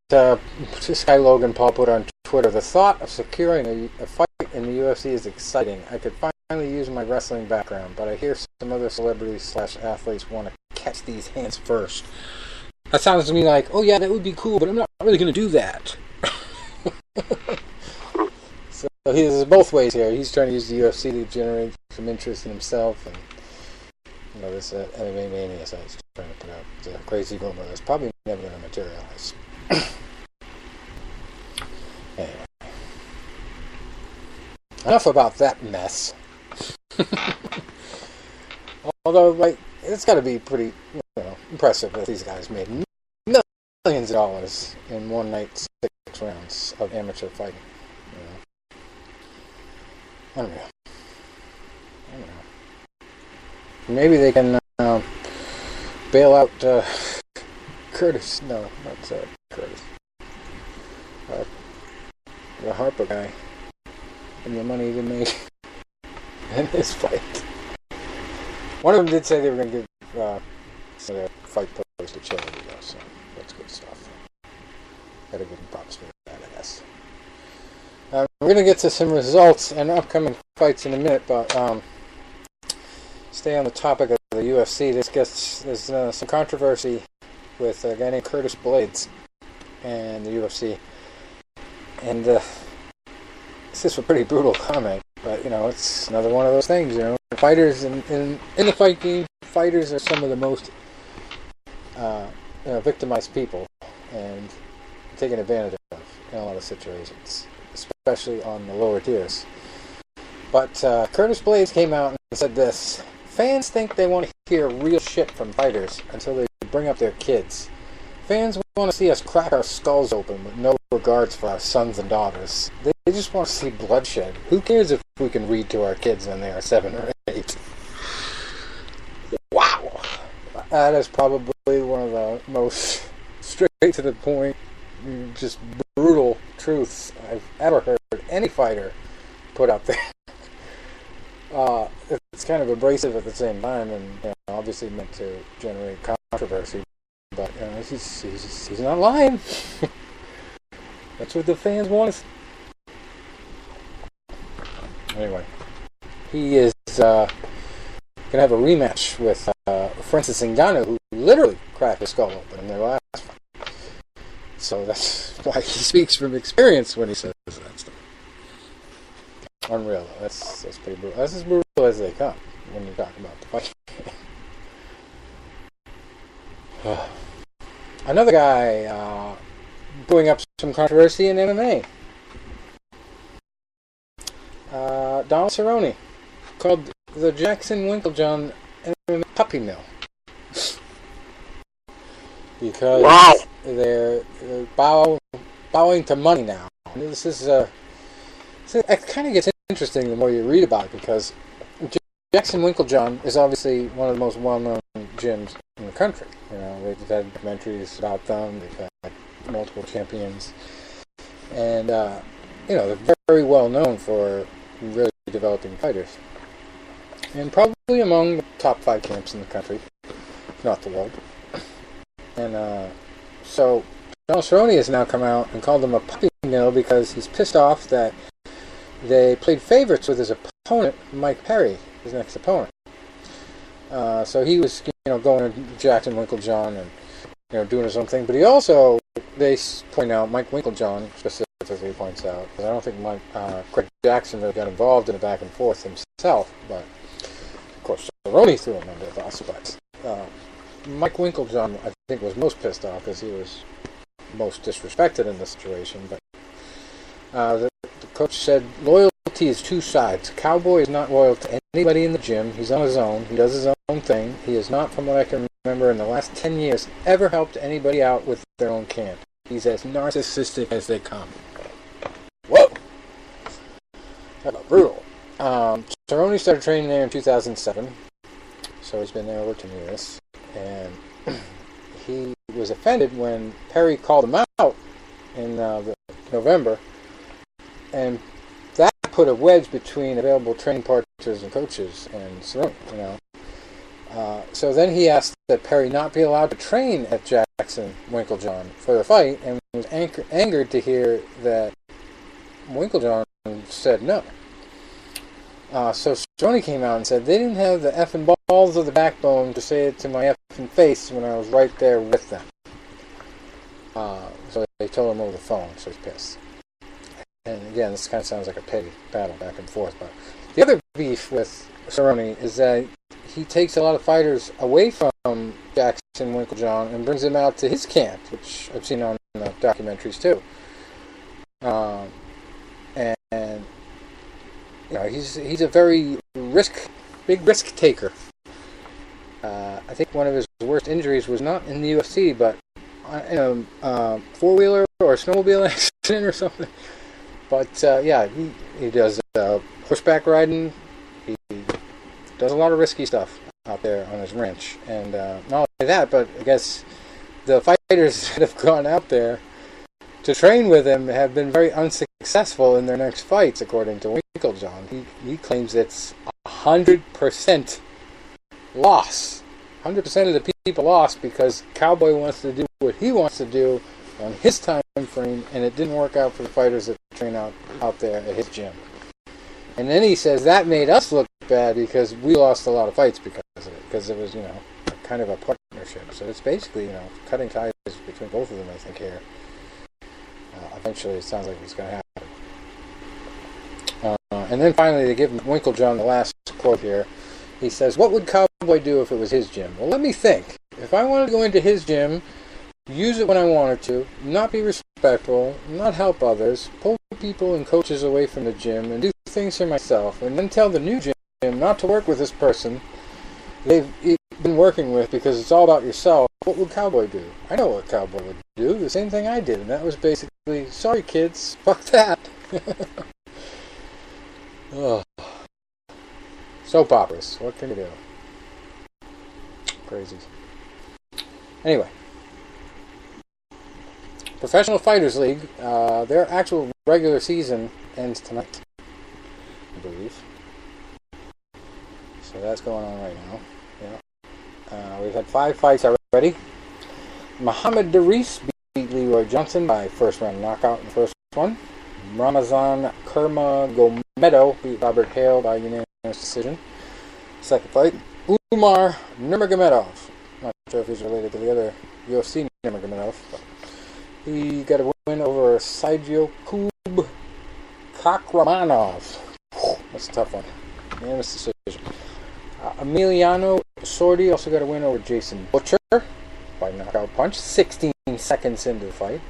this guy Logan Paul put on Twitter, the thought of securing a fight in the UFC is exciting. I could finally use my wrestling background, but I hear some other celebrities/athletes want to catch these hands first. That sounds to me like, oh yeah, that would be cool, but I'm not really going to do that. So there's both ways here. He's trying to use the UFC to generate some interest in himself, and you know, this MMA Mania site's trying to put out a crazy rumor that's probably never going to materialize. Anyway. Enough about that mess. Although, like, it's got to be pretty, you know, impressive that these guys made millions of dollars in one night, 6 rounds of amateur fighting. You know, unreal. Maybe they can bail out Curtis. No, not Curtis. The Harper guy. And the money he made in this fight. One of them did say they were going to give So their fight post to charity, though, so that's good stuff. Gotta give them props for that, I guess. We're going to get to some results and upcoming fights in a minute, but stay on the topic of the UFC. There's some controversy with a guy named Curtis Blades and the UFC. And this is a pretty brutal comment, but, it's another one of those things, Fighters in the fight game, fighters are some of the most victimized people and taken advantage of in a lot of situations, especially on the lower tiers. But Curtis Blades came out and said this: fans think they want to hear real shit from fighters until they bring up their kids. Fans want to see us crack our skulls open with no regards for our sons and daughters. They just want to see bloodshed. Who cares if we can read to our kids when they are 7 or 8? Wow. That is probably one of the most straight to the point, just brutal truths I've ever heard any fighter put out there. It's kind of abrasive at the same time, and obviously meant to generate controversy. But he's not lying. That's what the fans want. Anyway, he is going to have a rematch with Francis Ngannou, who literally cracked his skull open in their last fight. So that's why he speaks from experience when he says that stuff. Unreal. That's pretty brutal. That's as brutal as they come when you talk about the fight. Another guy brewing up some controversy in MMA. Donald Cerrone, called the Jackson Winklejohn MMA puppy mill. Because they're bowing to money now. This is it kind of gets interesting the more you read about it, because Jackson Winklejohn is obviously one of the most well-known gyms in the country. They've had documentaries about them. They've had multiple champions, and they're very well known for really developing fighters, and probably among the top 5 camps in the country, if not the world. And so Donald Cerrone has now come out and called them a puppy mill because he's pissed off that they played favorites with his opponent, Mike Perry, his next opponent. So he was, going to Jackson Winklejohn and, doing his own thing. But he also, they point out, Mike Winklejohn specifically points out, because I don't think Craig Jackson really got involved in the back and forth himself, but of course Cerrone threw him under the bus. But Mike Winklejohn, I think, was most pissed off because he was most disrespected in this situation. But the coach said, loyalty is 2 sides. Cowboy is not loyal to anybody in the gym. He's on his own. He does his own thing. He has not, from what I can remember, in the last 10 years, ever helped anybody out with their own camp. He's as narcissistic as they come. Whoa! That's brutal. Cerrone started training there in 2007, so he's been there over 10 years. And he was offended when Perry called him out in November, and that put a wedge between available training partners and coaches and Cerrone, so then he asked that Perry not be allowed to train at Jackson Winklejohn for the fight, and was angered to hear that Winklejohn said no. So Cerrone came out and said they didn't have the effing balls of the backbone to say it to my effing face when I was right there with them. So they told him over the phone, so he's pissed. And again, this kind of sounds like a petty battle back and forth. But the other beef with Cerrone is that he takes a lot of fighters away from Jackson Winklejohn and brings them out to his camp, which I've seen on the documentaries too. And he's a very big risk taker. I think one of his worst injuries was not in the UFC, but in a four-wheeler or a snowmobile accident or something. But he does horseback riding. He does a lot of risky stuff out there on his ranch. And not only that, but I guess the fighters that have gone out there to train with him have been very unsuccessful in their next fights, according to Winklejohn. He claims it's 100% loss. 100% of the people lost because Cowboy wants to do what he wants to do on his time frame, and it didn't work out for the fighters that train out there at his gym. And then he says that made us look bad because we lost a lot of fights because of it, because it was, kind of a partnership. So it's basically, cutting ties between both of them, I think, here. Eventually, it sounds like it's going to happen. And then finally, they give Winklejohn the last quote here. He says, "What would Cowboy do if it was his gym?" Well, let me think. If I wanted to go into his gym, use it when I wanted to, not be respectful, not help others, pull people and coaches away from the gym, and do things for myself, and then tell the new gym not to work with this person they've been working with because it's all about yourself, what would Cowboy do? I know what Cowboy would do. The same thing I did, and that was basically, sorry kids, fuck that. Oh. Soap operas. What can you do? Crazy. Anyway. Professional Fighters League, their actual regular season ends tonight, I believe. So that's going on right now. Yeah. We've had 5 fights already. Muhammad Daris beat Leroy Johnson by first round knockout in the first one. Ramazan Kurmagomedov beat Robert Hale by unanimous decision. Second fight, Umar Nurmagomedov. Not sure if he's related to the other UFC Nurmagomedov, but he got a win over Sergio Kub Kakramanov. That's a tough one. Unanimous decision. Emiliano Sordi also got a win over Jason Butcher by knockout punch, 16 seconds into the fight.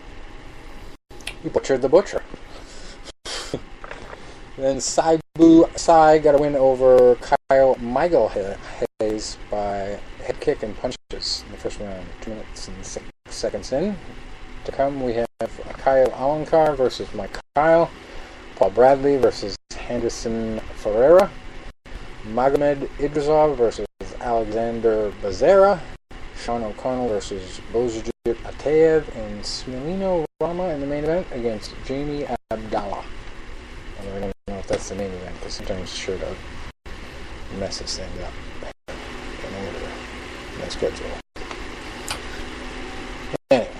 He butchered the butcher. Then Saibu Sai got a win over Kyle Michael-Hayes by head kick and punches in the first round, 2 minutes and 6 seconds in. To come, we have Kyle Alankar versus Mike Kyle, Paul Bradley versus Henderson Ferreira, Magomed Idrisov versus Alexander Bazera, Sean O'Connell versus Bozjit Ataev, and Smilino Rama in the main event against Jamie Abdallah. I don't know if that's the main event, because sometimes sure to messes things up. Don't know what my schedule. Anyway.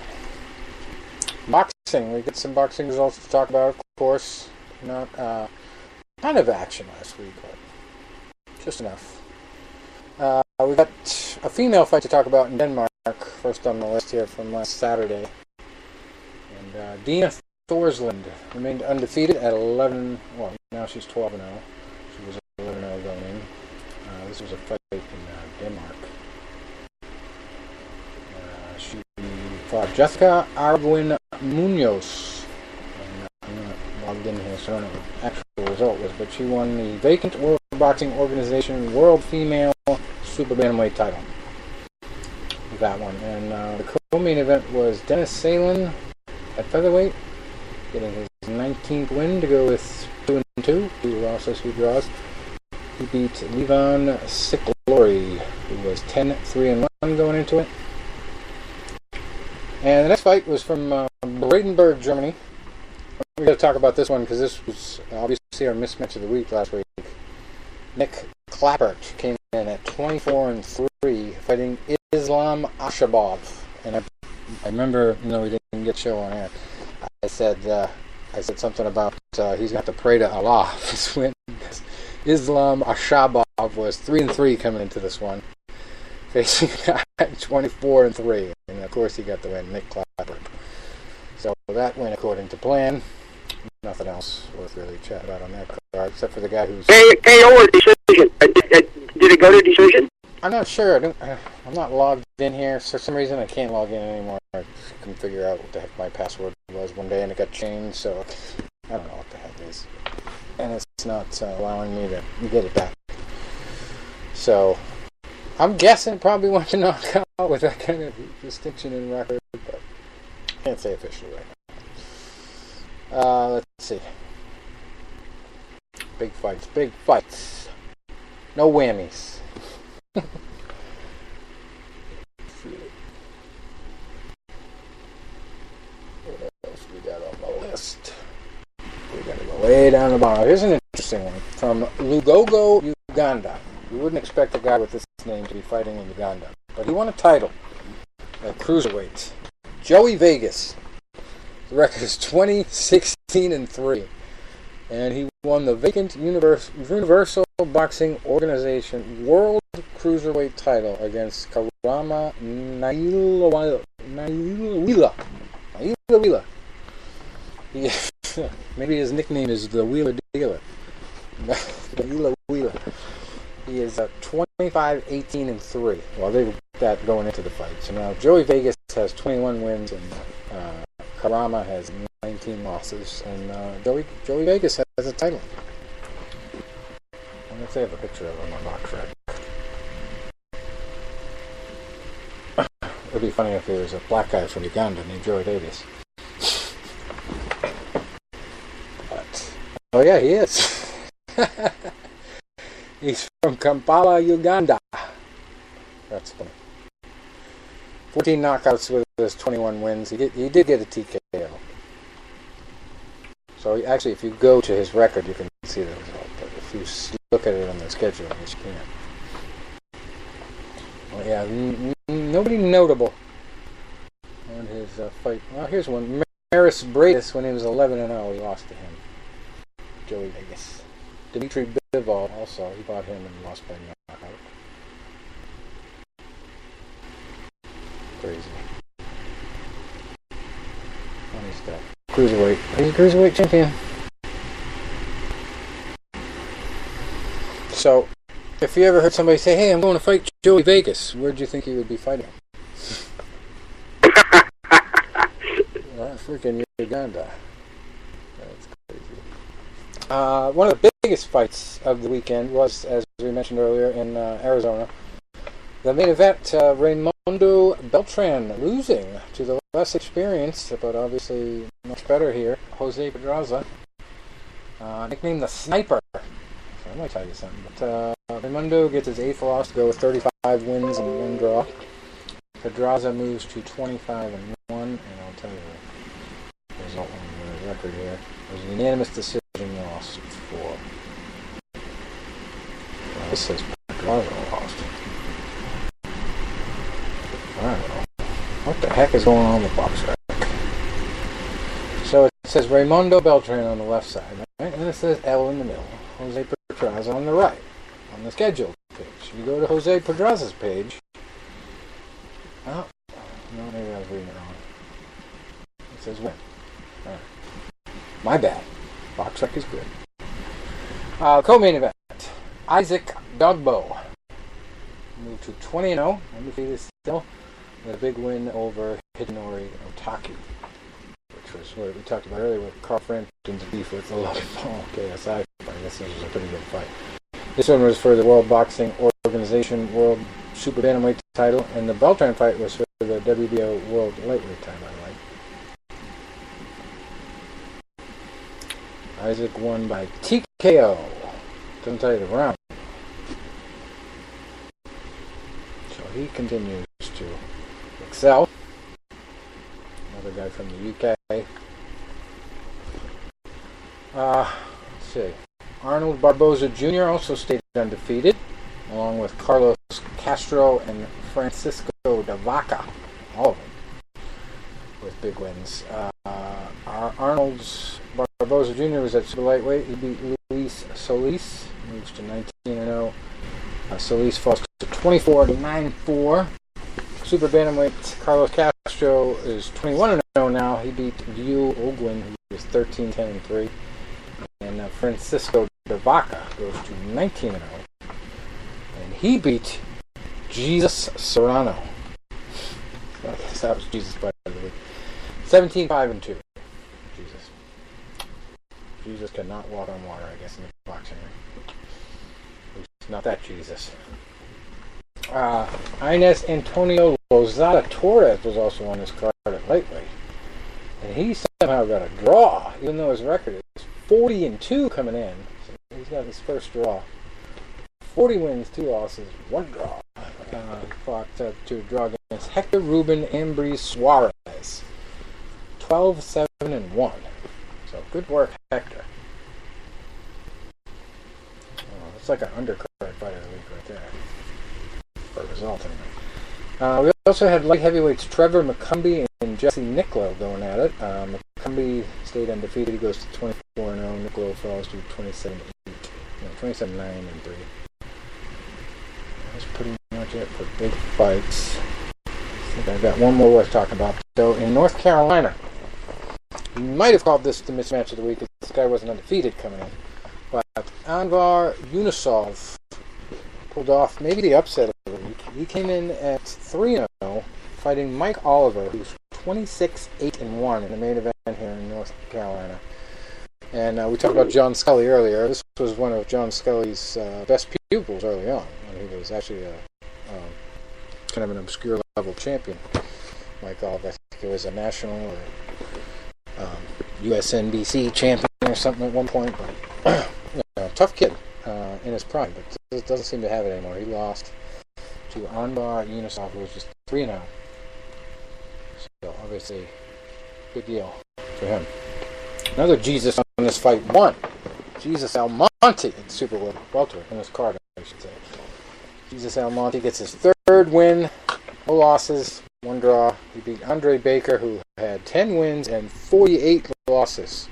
Boxing. We get some boxing results to talk about, of course. Not kind of action last week, but just enough. We got a female fight to talk about in Denmark, first on the list here from last Saturday. And Dina Thorsland remained undefeated at 11. Well, now she's 12-0. She was 11-0 going in. This was a fight in Denmark. She fought Jessica Arguin Munoz. I'm not logged in here, so I don't know what the actual result was, but she won the vacant World Boxing Organization World Female Super Bantamweight title. That one. And the co-main event was Dennis Salen at featherweight, getting his 19th win to go with 2-2. 2 losses, 2 draws. He beat Levon Sicklori, who was 10-3-1 going into it. And the next fight was from Brandenburg, Germany. We're going to talk about this one because this was obviously our mismatch of the week last week. Nick Clappert came in at 24-3, fighting Islam Ashabov. And I remember, we didn't get show on air. I said something about he's going to have to pray to Allah for this win. Islam Ashabov was 3-3 coming into this one, facing 24-3, and of course he got the win, Nick Clappert. So that went according to plan. Nothing else worth really chatting about on that card, except for the guy who's KO or decision. Did it go to decision? I'm not sure. I'm not logged in here. For some reason, I can't log in anymore. I couldn't figure out what the heck my password was one day, and it got changed, so I don't know what the heck it is. And it's not allowing me to get it back. So, I'm guessing it probably went to knockout with that kind of distinction in record, but I can't say officially right now. Let's see. Big fights. No whammies. What else we got on the list? We gotta go way down the bottom. Here's an interesting one from Lugogo, Uganda. You wouldn't expect a guy with this name to be fighting in Uganda, but he won a title at cruiserweight. Joey Vegas. The record is 20-16-3. And he won the vacant Universal Boxing Organization World Cruiserweight title against Karama Nailawila. Maybe his nickname is the Wheeler Dealer. Wheeler. He is 25-18-3. Well, they were that going into the fight. So now Joey Vegas has 21 wins and Karama has 19 losses, and Joey Vegas has a title. I wonder if they have a picture of him on box rack. It would be funny if there was a black guy from Uganda named Joey Vegas. But, oh yeah, he is. He's from Kampala, Uganda. That's funny. 14 knockouts with his 21 wins. He did get a TKO. So actually, if you go to his record, you can see the result. But if you look at it on the schedule, you can't. Well, yeah, nobody notable on his fight. Well, here's one. Maris Bradis, when he was 11-0, he lost to him. Joey Vegas. Dimitri Bivol also, he fought him and lost by knockout. Crazy. Funny stuff. Cruiserweight. He's a cruiserweight champion. So, if you ever heard somebody say, "Hey, I'm going to fight Joey Vegas," where do you think he would be fighting? Well, freaking Uganda. That's crazy. One of the biggest fights of the weekend was, as we mentioned earlier, in Arizona. The main event, Raymundo Beltran losing to the less experienced, but obviously much better here, Jose Pedraza, nicknamed the Sniper. So I might tell you something, but Raymundo gets his 8th loss to go with 35 wins and 1 draw. Pedraza moves to 25-1, and I'll tell you the result on the record here. It was a unanimous decision loss for. Well, this says Pedraza lost. I don't know. What the heck is going on with box rack? So it says Raymundo Beltran on the left side, right? And it says L in the middle. Jose Pedraza on the right, on the scheduled page. You go to Jose Pedraza's page. Oh, no, maybe I was reading it wrong. It says win. Alright. My bad. Box rack is good. Co-main event. Isaac Dogbo moved to 20-0, undefeated still, with a big win over Hidenori Otaki, which was what we talked about earlier with Carl Frampton's beef with the Logan Paul KSI fight. I guess this was a pretty good fight. This one was for the World Boxing Organization World Super Bantamweight title, and the Beltran fight was for the WBO World Lightweight title, by the way. Isaac won by TKO. Doesn't tell you the round. So he continues to excel. Another guy from the UK. Let's see. Arnold Barboza Jr. also stayed undefeated, along with Carlos Castro and Francisco de Vaca. All of them with big wins. Arnold's Barboza Jr. was at super lightweight. He beat Luis Solis, moves to 19-0. Solis falls to 24-9-4. Super bantamweight Carlos Castro is 21-0 now. He beat View Ogwin, who was 13-10-3. And Francisco de Vaca goes to 19-0. And he beat Jesus Serrano. I guess that was Jesus by the way. 17-5-2. Jesus cannot walk on water, I guess, in the boxing ring. It's not that Jesus. Ines Antonio Lozada Torres was also on his card at lightweight. And he somehow got a draw, even though his record is 40-2 coming in. So he's got his first draw. 40 wins, 2 losses, 1 draw. Fought to a draw against Hector Ruben Ambriz Suarez. 12-7-1. So good work, Hector. Oh, it's like an undercard fight of the week right there. For result, anyway. We also had light heavyweights Trevor McCumbee and Jesse Nicklow going at it. McCumbee stayed undefeated. He goes to 24-0. Nicklow falls to 27-8. No, 27-9-3. That's pretty much it for big fights. I think I've got one more worth talking about. So in North Carolina, you might have called this the mismatch of the week because this guy wasn't undefeated coming in. But Anvar Yunusov pulled off maybe the upset of the week. He came in at 3-0, fighting Mike Oliver, who's 26-8-1 in the main event here in North Carolina. And we talked about John Scully earlier. This was one of John Scully's best pupils early on, when he was actually kind of an obscure level champion. Mike Oliver, I think it was a national or USNBC champion or something at one point. But, tough kid in his prime, but doesn't seem to have it anymore. He lost to Anvar Yunusov, who was just 3-0. So obviously, good deal for him. Another Jesus on this fight won. Jesus Almonte in Super Welterweight, in his card, I should say. Jesus Almonte gets his third win, no losses, one draw. He beat Andre Baker, who had 10 wins and 48 losses,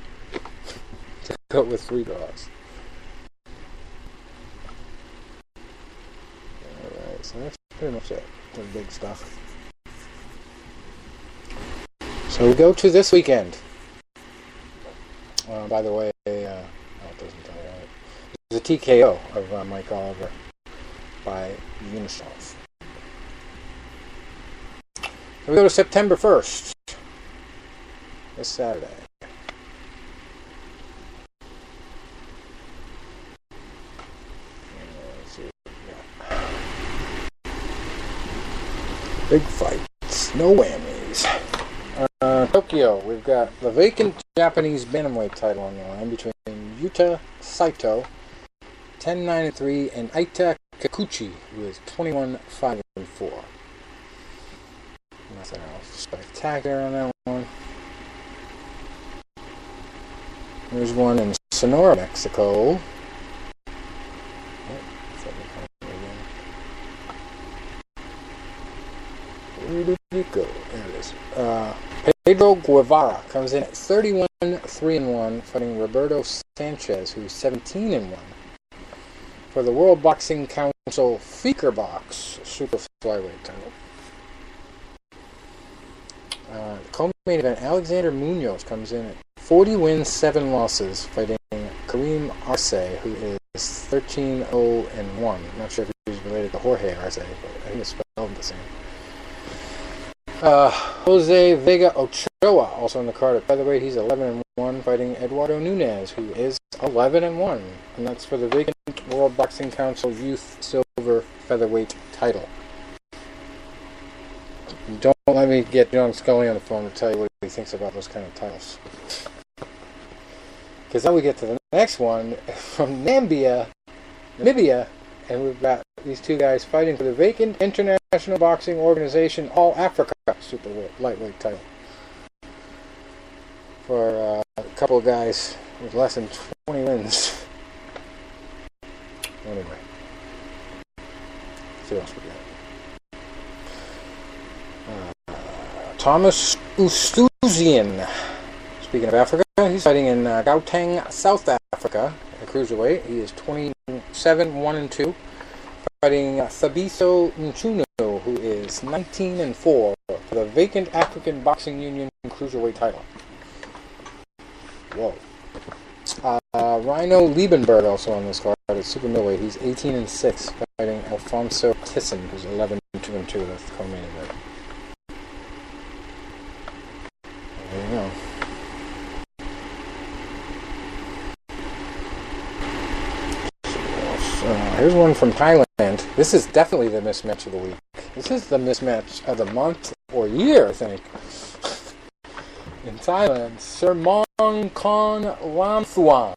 to go with 3 draws. Alright, so that's pretty much it for the big stuff. So we go to this weekend. By the way, it doesn't tell you right. It's a TKO of Mike Oliver by Yunusov. So we go to September 1st, this Saturday. Let's see what we got. Big fights, no whammies. Tokyo, we've got the vacant Japanese bantamweight title on the line between Yuta Saito, 10-9-3, and Aita Kikuchi, who is 21-5-4. Nothing else spectacular on that one. There's one in Sonora, Mexico. Where did it go? There it is. Pedro Guevara comes in at 31-3-1, fighting Roberto Sanchez, who's 17-1, for the World Boxing Council Feakerbox Super Flyweight title. The co-main event, Alexander Munoz comes in at 40 wins, 7 losses, fighting Kareem Arce, who is 13-0-1. I'm not sure if he's related to Jorge Arce, but I think it's spelled the same. Jose Vega Ochoa, also on the card at featherweight. He's 11-1, fighting Eduardo Nunez, who is 11-1, and that's for the vacant World Boxing Council Youth Silver Featherweight title. Don't let me get John Scully on the phone to tell you what he thinks about those kind of titles. Because then we get to the next one from Namibia, and we've got these two guys fighting for the vacant International Boxing Organization All Africa Super Lightweight title. For a couple of guys with less than 20 wins. Anyway. Let's see what else we got. Thomas Ustuzian. Speaking of Africa, he's fighting in Gauteng, South Africa, at cruiserweight. He is 27-1-2, fighting Thabiso Nchuno, who is 19-4 for the vacant African Boxing Union cruiserweight title. Whoa. Rhino Liebenberg also on this card at super middleweight. He's 18-6, fighting Alfonso Tisson, who's 11-2-2. That's the co-main event. There you go. Here's one from Thailand. This is definitely the mismatch of the week. This is the mismatch of the month or year, I think. In Thailand, Sermong Kon Lamthuam.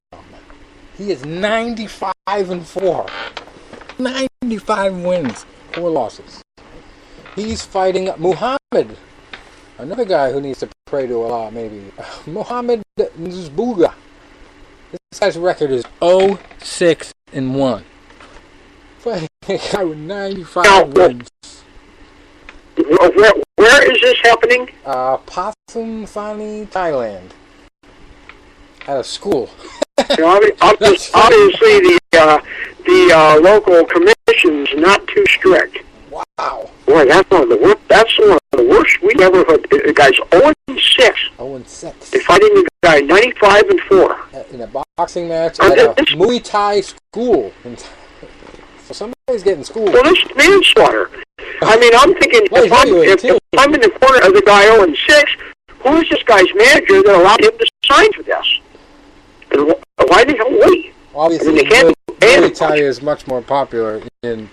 He is 95-4. 95 wins, 4 losses. He's fighting Muhammad, another guy who needs to pray to Allah, maybe. Muhammad Nzbuga. This guy's record is 0-6-1. Fighting a guy with 95 wins. Where is this happening? Pathum Thani, Thailand. At a school. Obviously, the local commission's not too strict. Wow. Boy, that's one of the worst we ever had. The guy's 0-6. 0-6. They're fighting the guy 95-4. In a boxing match at a Muay Thai school. So somebody's getting schooled. Well, this manslaughter. I mean, I'm thinking, if I'm in the corner of the guy 0-6, who is this guy's manager that allowed him to sign for this? And why the hell wait? Obviously, Muay Thai is much more popular in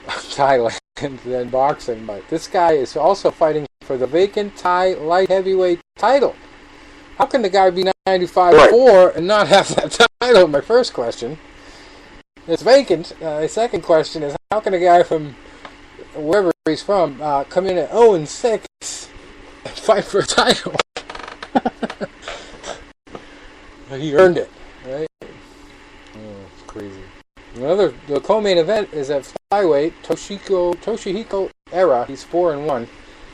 Thailand than boxing, but this guy is also fighting for the vacant Thai light heavyweight title. How can the guy be 95-4 and not have that title? My first question. It's vacant. My second question is, how can a guy from wherever he's from come in at 0-6 and fight for a title? He earned it, right? It's crazy. The co-main event is at flyweight. Toshihiko Era. He's 4-1.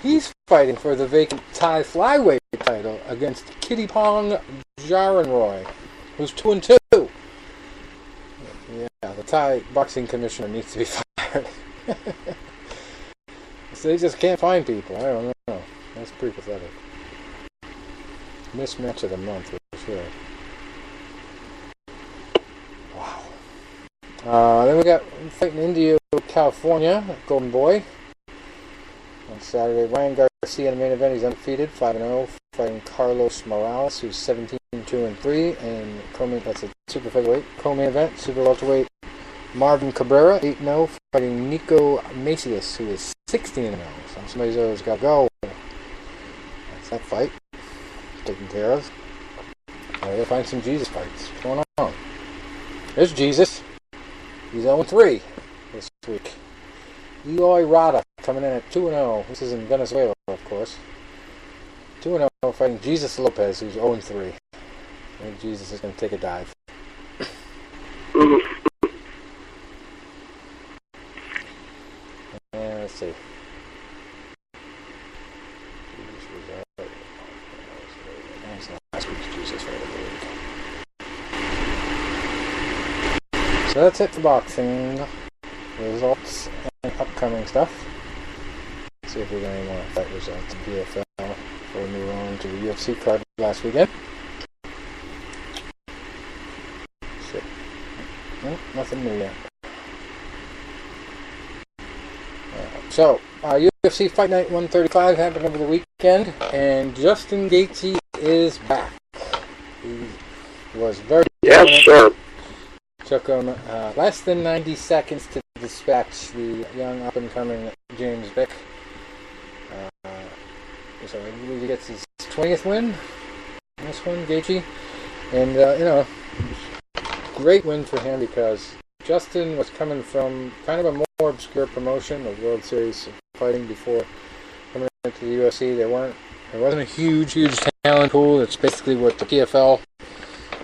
He's fighting for the vacant Thai flyweight title against Kittipong Jaranroy, who's 2-2. Yeah, the Thai boxing commissioner needs to be fired. So they just can't find people. I don't know. That's pretty pathetic. Mismatch of the month, for sure. Wow. Then we got fight in Indio, California, Golden Boy. On Saturday, Ryan Garcia in the main event. He's undefeated, 5-0, fighting Carlos Morales, who's 17-2-3, and that's a super featherweight. Co-main event, super welterweight, Marvin Cabrera, 8-0, fighting Nico Macias, who is 16-0. So somebody's always got to go. That's that fight. Taken care of. I gotta find some Jesus fights. What's going on? There's Jesus. He's 0-3 this week. Eloy Rada coming in at 2-0. This is in Venezuela, of course. 2-0 fighting Jesus Lopez, who's 0-3. I think Jesus is going to take a dive. And let's see. Last week's Jesus fight, I believe. So that's it for boxing. Results and upcoming stuff. Let's see if we got any more fight results in PFL before we move on to the UFC card last weekend. Shit. Nope, nothing new yet. So, UFC Fight Night 135 happened over the weekend, and Justin Gaethje is back. He was very Yes, sir. Took him less than 90 seconds to dispatch the young up-and-coming James Vick. So I believe he gets his 20th win. This one, Gaethje. And, great win for him because Justin was coming from kind of a more obscure promotion, the World Series of Fighting, before coming into the UFC. There wasn't a huge talent pool. That's basically what the PFL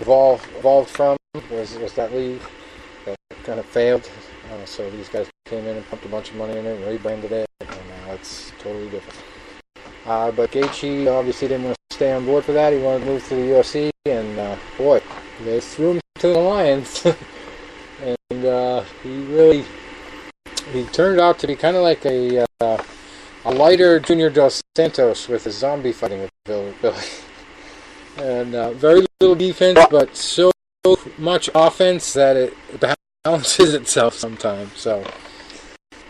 evolved from, was that league that kind of failed. So these guys came in and pumped a bunch of money in it and rebranded it, and now it's totally different. But Gaethje obviously didn't want to stay on board for that. He wanted to move to the UFC, and boy, they threw him to the Lions. And he turned out to be kind of like a lighter Junior Dos Santos with his zombie fighting ability. And very little defense, but so much offense that it balances itself sometimes. So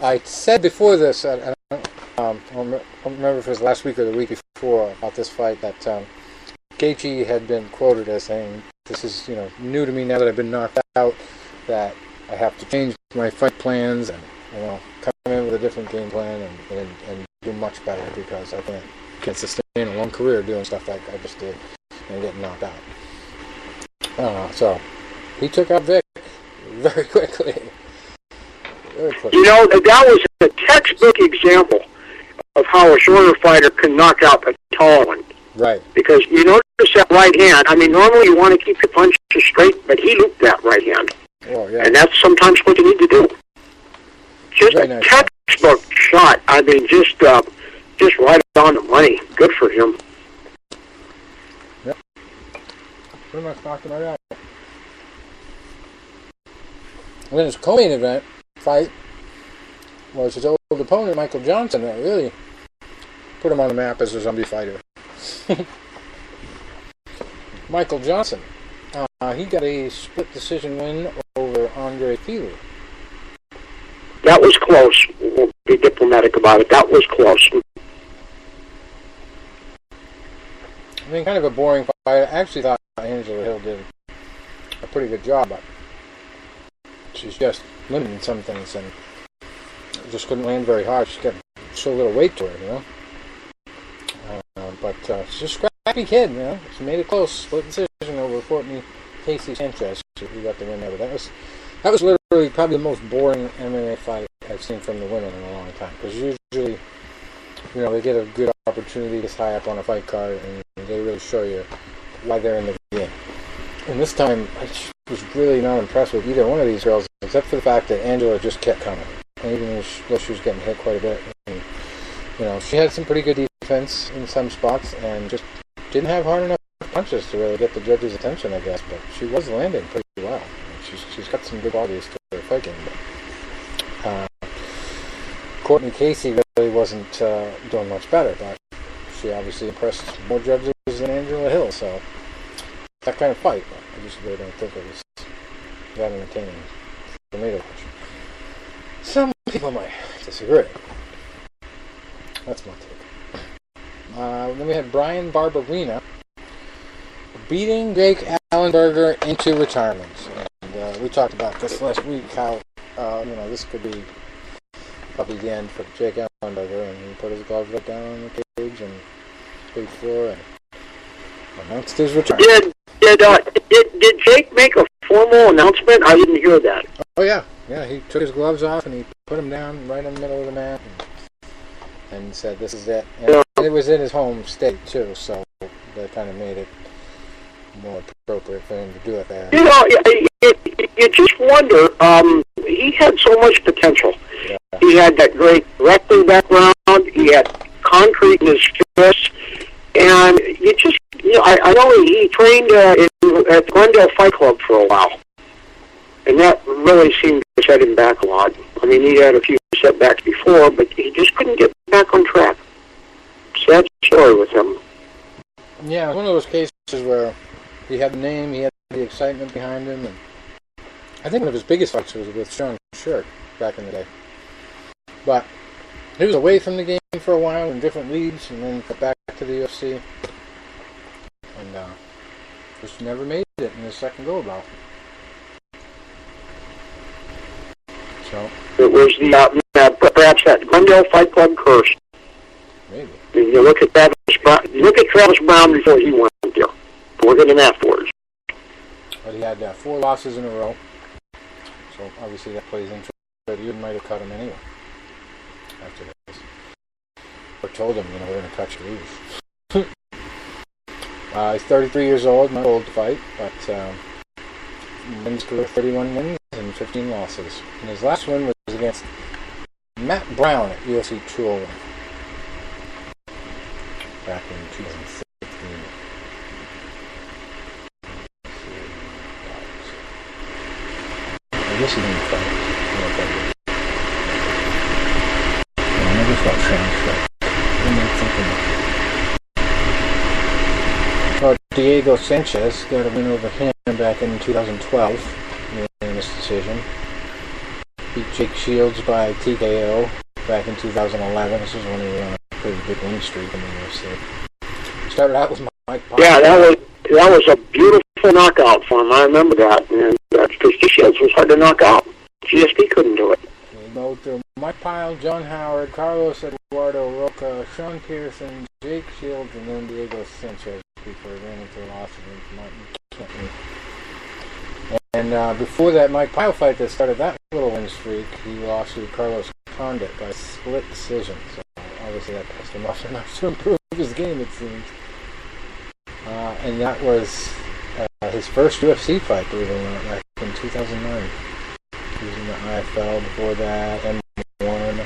I said before this, I don't remember if it was last week or the week before about this fight, that Gaethje had been quoted as saying, "This is new to me now that I've been knocked out, that I have to change my fight plans and come in with a different game plan and do much better because I can't sustain a long career doing stuff like I just did and getting knocked out." So he took out Vic very quickly. That was a textbook example of how a shorter fighter can knock out a taller one. Right. Because you notice that right hand. I mean, normally you want to keep your punches straight, but he looped that right hand. Oh, yeah. And that's sometimes what you need to do. Just very a nice. textbook shot. I mean, just right on the money. Good for him. Yep. Pretty much knocked him right out. And then his co-main event fight was his old opponent, Michael Johnson, that really put him on the map as a zombie fighter. Michael Johnson. He got a split decision win over Andre Fili. That was close. We'll be diplomatic about it. That was close. I mean, kind of a boring fight. I actually thought Angela Hill did a pretty good job, but she's just limited in some things and just couldn't land very hard. She's got so little weight to her, you know. But she's a scrappy kid, you know. She made it close. Split decision over Courtney Casey Sanchez, who got the win there. But that was literally probably the most boring MMA fight I've seen from the women in a long time. Because usually, you know, they get a good opportunity to tie up on a fight card, and they really show you why they're in the game. And this time, I was really not impressed with either one of these girls, except for the fact that Angela just kept coming. And even though she was getting hit quite a bit. And, you know, she had some pretty good defense in some spots, and just didn't have hard enough punches to really get the judges' attention, I guess. But she was landing pretty well. She's got some good qualities to her fight game. But, Courtney Casey really wasn't doing much better, but she obviously impressed more judges than Angela Hill, so that kind of fight. I just really don't think it was that entertaining for me to watch. Some people might disagree. That's my take. Then we had Brian Barberina beating Jake Allenberger into retirement. And we talked about this last week, how you know, this could be probably the end for Jake Allenberger, and he put his gloves right down on the cage and paid for and announced his retirement. Did Jake make a formal announcement? I didn't hear that. Oh yeah, he took his gloves off and he put them down right in the middle of the mat and said, "This is it." And it was in his home state too, so that kind of made it more appropriate for him to do it there. You know, you just wonder. He had so much potential. Yeah. He had that great wrestling background. He had concrete in his fists, and I know he trained at Glendale Fight Club for a while, and that really seemed to set him back a lot. I mean, he had a few setbacks before, but he just couldn't get back on track. Sad story with him. Yeah, one of those cases where he had the name, he had the excitement behind him, and I think one of his biggest fights was with Sean Shirk back in the day. But he was away from the game for a while in different leagues, and then got back to the UFC, and just never made it in his second go-about. So it was perhaps that Glendale Fight Club curse. Maybe. You look at Travis Brown before he went there. Look at him afterwards. But he had 4 losses in a row, so obviously that plays into it. You might have cut him anyway after this, or told him, we're going to cut you loose. He's 33 years old, not old to fight, but wins career 31 wins and 15 losses. And his last win was against Matt Brown at UFC 201 back in 2016. I guess he didn't fight. I never fought Sean Shirk. Diego Sanchez got a win over him back in 2012 in this decision. Beat Jake Shields by TKO back in 2011. This was when he was on a pretty big win streak in the UFC. Started out with Mike Pyle. Yeah, that was a beautiful knockout for him. I remember that. And because Shields was hard to knock out. GSP couldn't do it. He go through Mike Pyle, John Howard, Carlos Eduardo Roca, Sean Pearson, Jake Shields, and then Diego Sanchez before he ran into the loss of Martin Kenton. And before that Mike Pyle fight that started that little win streak, he lost to Carlos Condit by split decision. So obviously that pissed him off enough to improve his game, it seems. And that was his first UFC fight, believe it or not, back in 2009. He was in the IFL before that, M1.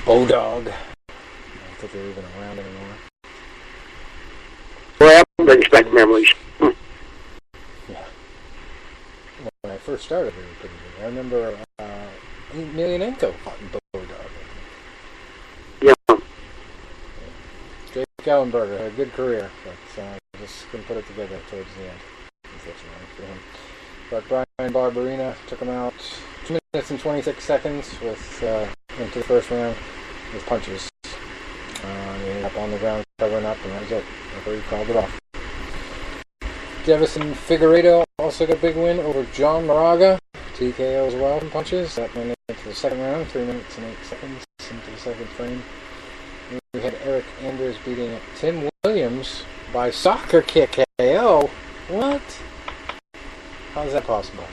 Bodog. I don't think they're even around anymore. Well, that brings back memories. Yeah. When I first started, they were pretty good. I remember Emelianenko fought in Bodog. Yeah. Jake Ellenberger had a good career, but just couldn't put it together towards the end, unfortunately for him. But Brian Barberina took him out 2 minutes and 26 seconds with into the first round with punches. He ended up on the ground covering up, and that was it. He called it off. Jefferson Figueiredo also got a big win over John Moraga. TKO as well from punches. That went into the second round, 3 minutes and 8 seconds into the second frame. We had Eric Anders beating Tim Williams by soccer kick KO. What? How is that possible?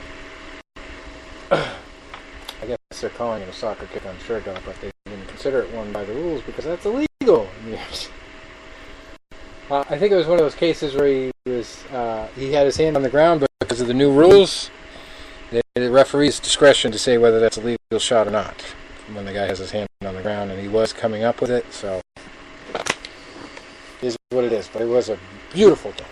I guess they're calling it a soccer kick on Sherdog, but they didn't consider it one by the rules because that's illegal in the UFC. I think it was one of those cases where he had his hand on the ground, but because of the new rules, the referee's discretion to say whether that's a legal shot or not when the guy has his hand on the ground, and he was coming up with it, so it is what it is. But it was a beautiful kick.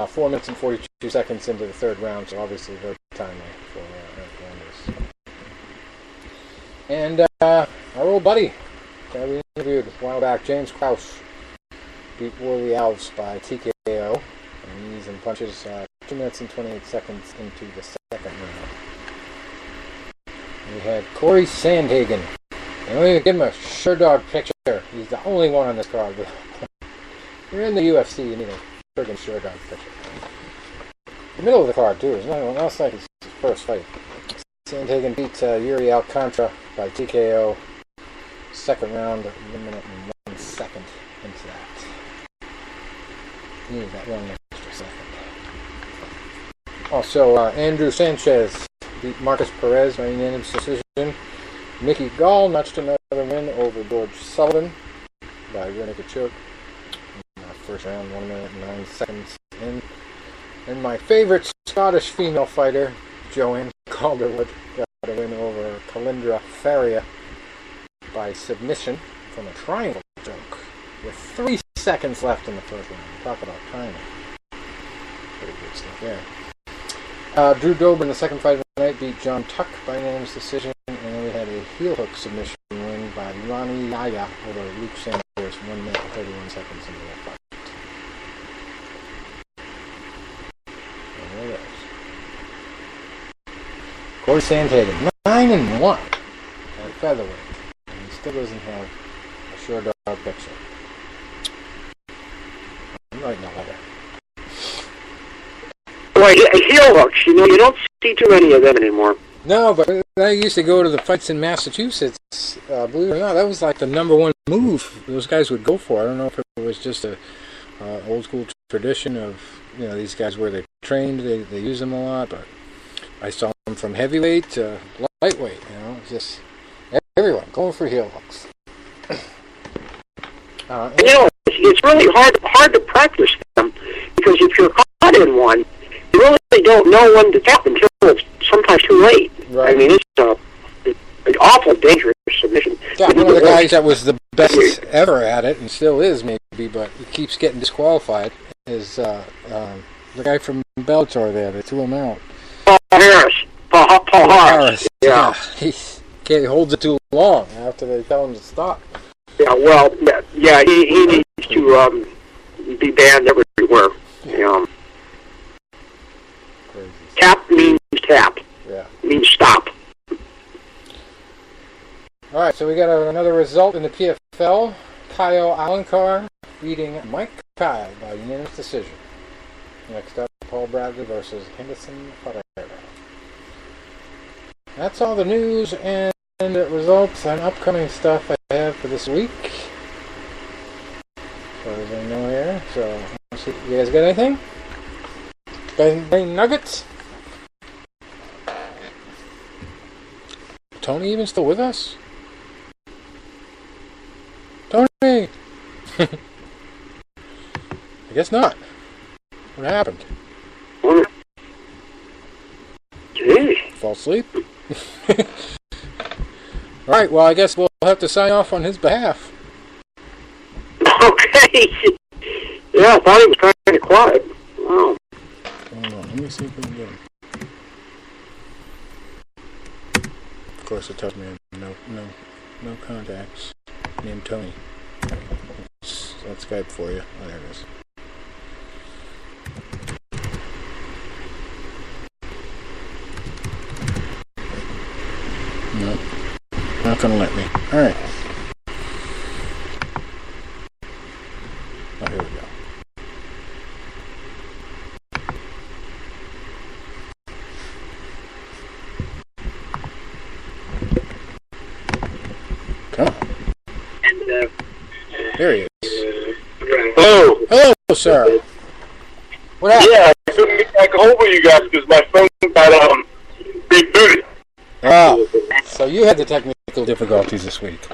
4 minutes and 42 seconds into the third round, so obviously very timely for Eric Anders. And our old buddy that we interviewed a while back, James Krause, beat Worley Alves by TKO, and knees and punches 2 minutes and 28 seconds into the second round. We had Corey Sandhagen. And we give him a Sherdog picture. He's the only one on this card. You're in the UFC, you need a friggin' Sherdog picture. The middle of the card, too. There's nothing else like his first fight. Sandhagen beat Yuri Alcantara by TKO. Second round, 1 minute and 1 second into that. Need that one extra second. Also, Andrew Sanchez beat Marcus Perez by unanimous decision. Mickey Gall notched another win over George Sullivan by rear naked choke. First round, 1 minute and 9 seconds in. And my favorite Scottish female fighter, Joanne Calderwood, got a win over Kalindra Faria by submission from a triangle choke with 3 seconds left in the first round. Talk about timing. Pretty good stuff there. Drew Dober in the second fight of the night beat John Tuck by unanimous decision, and then we had a heel hook submission win by Ronnie Yaya over Luke Sanders, 1 minute and 31 seconds into that fight. And there it is. Corey Sandhagen, 9-1 at featherweight, and he still doesn't have a Sherdog picture. I'm writing a letter. Boy, heel hooks, you don't see too many of them anymore. No, but I used to go to the fights in Massachusetts. Believe it or not, that was like the number one move those guys would go for. I don't know if it was just a old school tradition of these guys where they trained, they use them a lot. But I saw them from heavyweight to lightweight. Just everyone going for heel hooks. It's really hard to practice them because if you're caught in one, you really don't know when to tap until it's sometimes too late. Right. I mean, it's an awful dangerous submission. Yeah, one of the guys that was the best ever at it, and still is maybe, but he keeps getting disqualified, is the guy from Bellator there. They threw him out. Paul Harris. Paul Harris. Yeah. He holds it too long after they tell him to stop. Yeah, well, he needs to be banned everywhere. Yeah. Tap means tap. Yeah. Means stop. All right, so we got another result in the PFL. Kyle Alencar beating Mike Kai by unanimous decision. Next up, Paul Bradley versus Henderson Ferreira. That's all the news and results and upcoming stuff I have for this week. As far as I know here. So, let's see. You guys got anything? Got any nuggets? Tony even still with us? Tony! I guess not. What happened? Gee. Fall asleep? All right, well, I guess we'll have to sign off on his behalf. Okay. Yeah, I thought he was kind of quiet. Wow. Hold on, let me see if we can get him. Of course, it tells me no contacts. Named Tony. That's Skype for you. Oh, there it is. Nope. Not gonna let me. Alright. Oh, here we go. Come on. There he is. Hello. Hello, sir. What happened? Yeah, I couldn't get back a hold of you guys because my phone got rebooted. Oh, so you had the technical difficulties this week.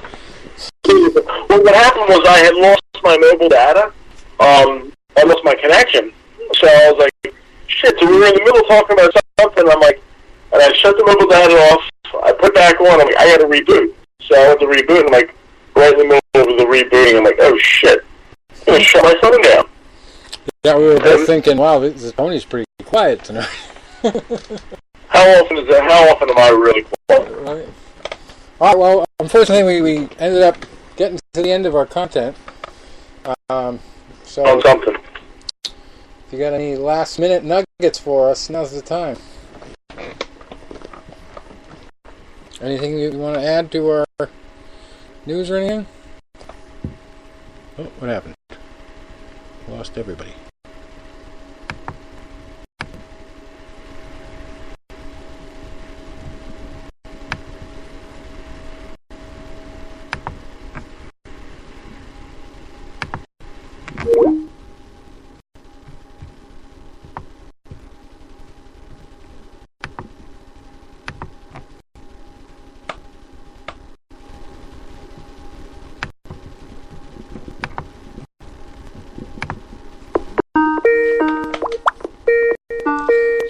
Well, what happened was I had lost my mobile data. I lost my connection. So I was like, shit, so we were in the middle of talking about something, I'm like, and I shut the mobile data off, I put back on, I'm like, I gotta reboot. So I went to reboot, and like, right in the middle of the rebooting, I'm like, oh shit, I'm gonna shut my phone down. Yeah, we were both thinking, wow, this Tony's pretty quiet tonight. How often is that? How often am I really quiet? Right. All right, well, unfortunately, we ended up getting to the end of our content. So, On something. if you got any last-minute nuggets for us, now's the time. Anything you want to add to our news or anything? Oh, what happened? Lost everybody.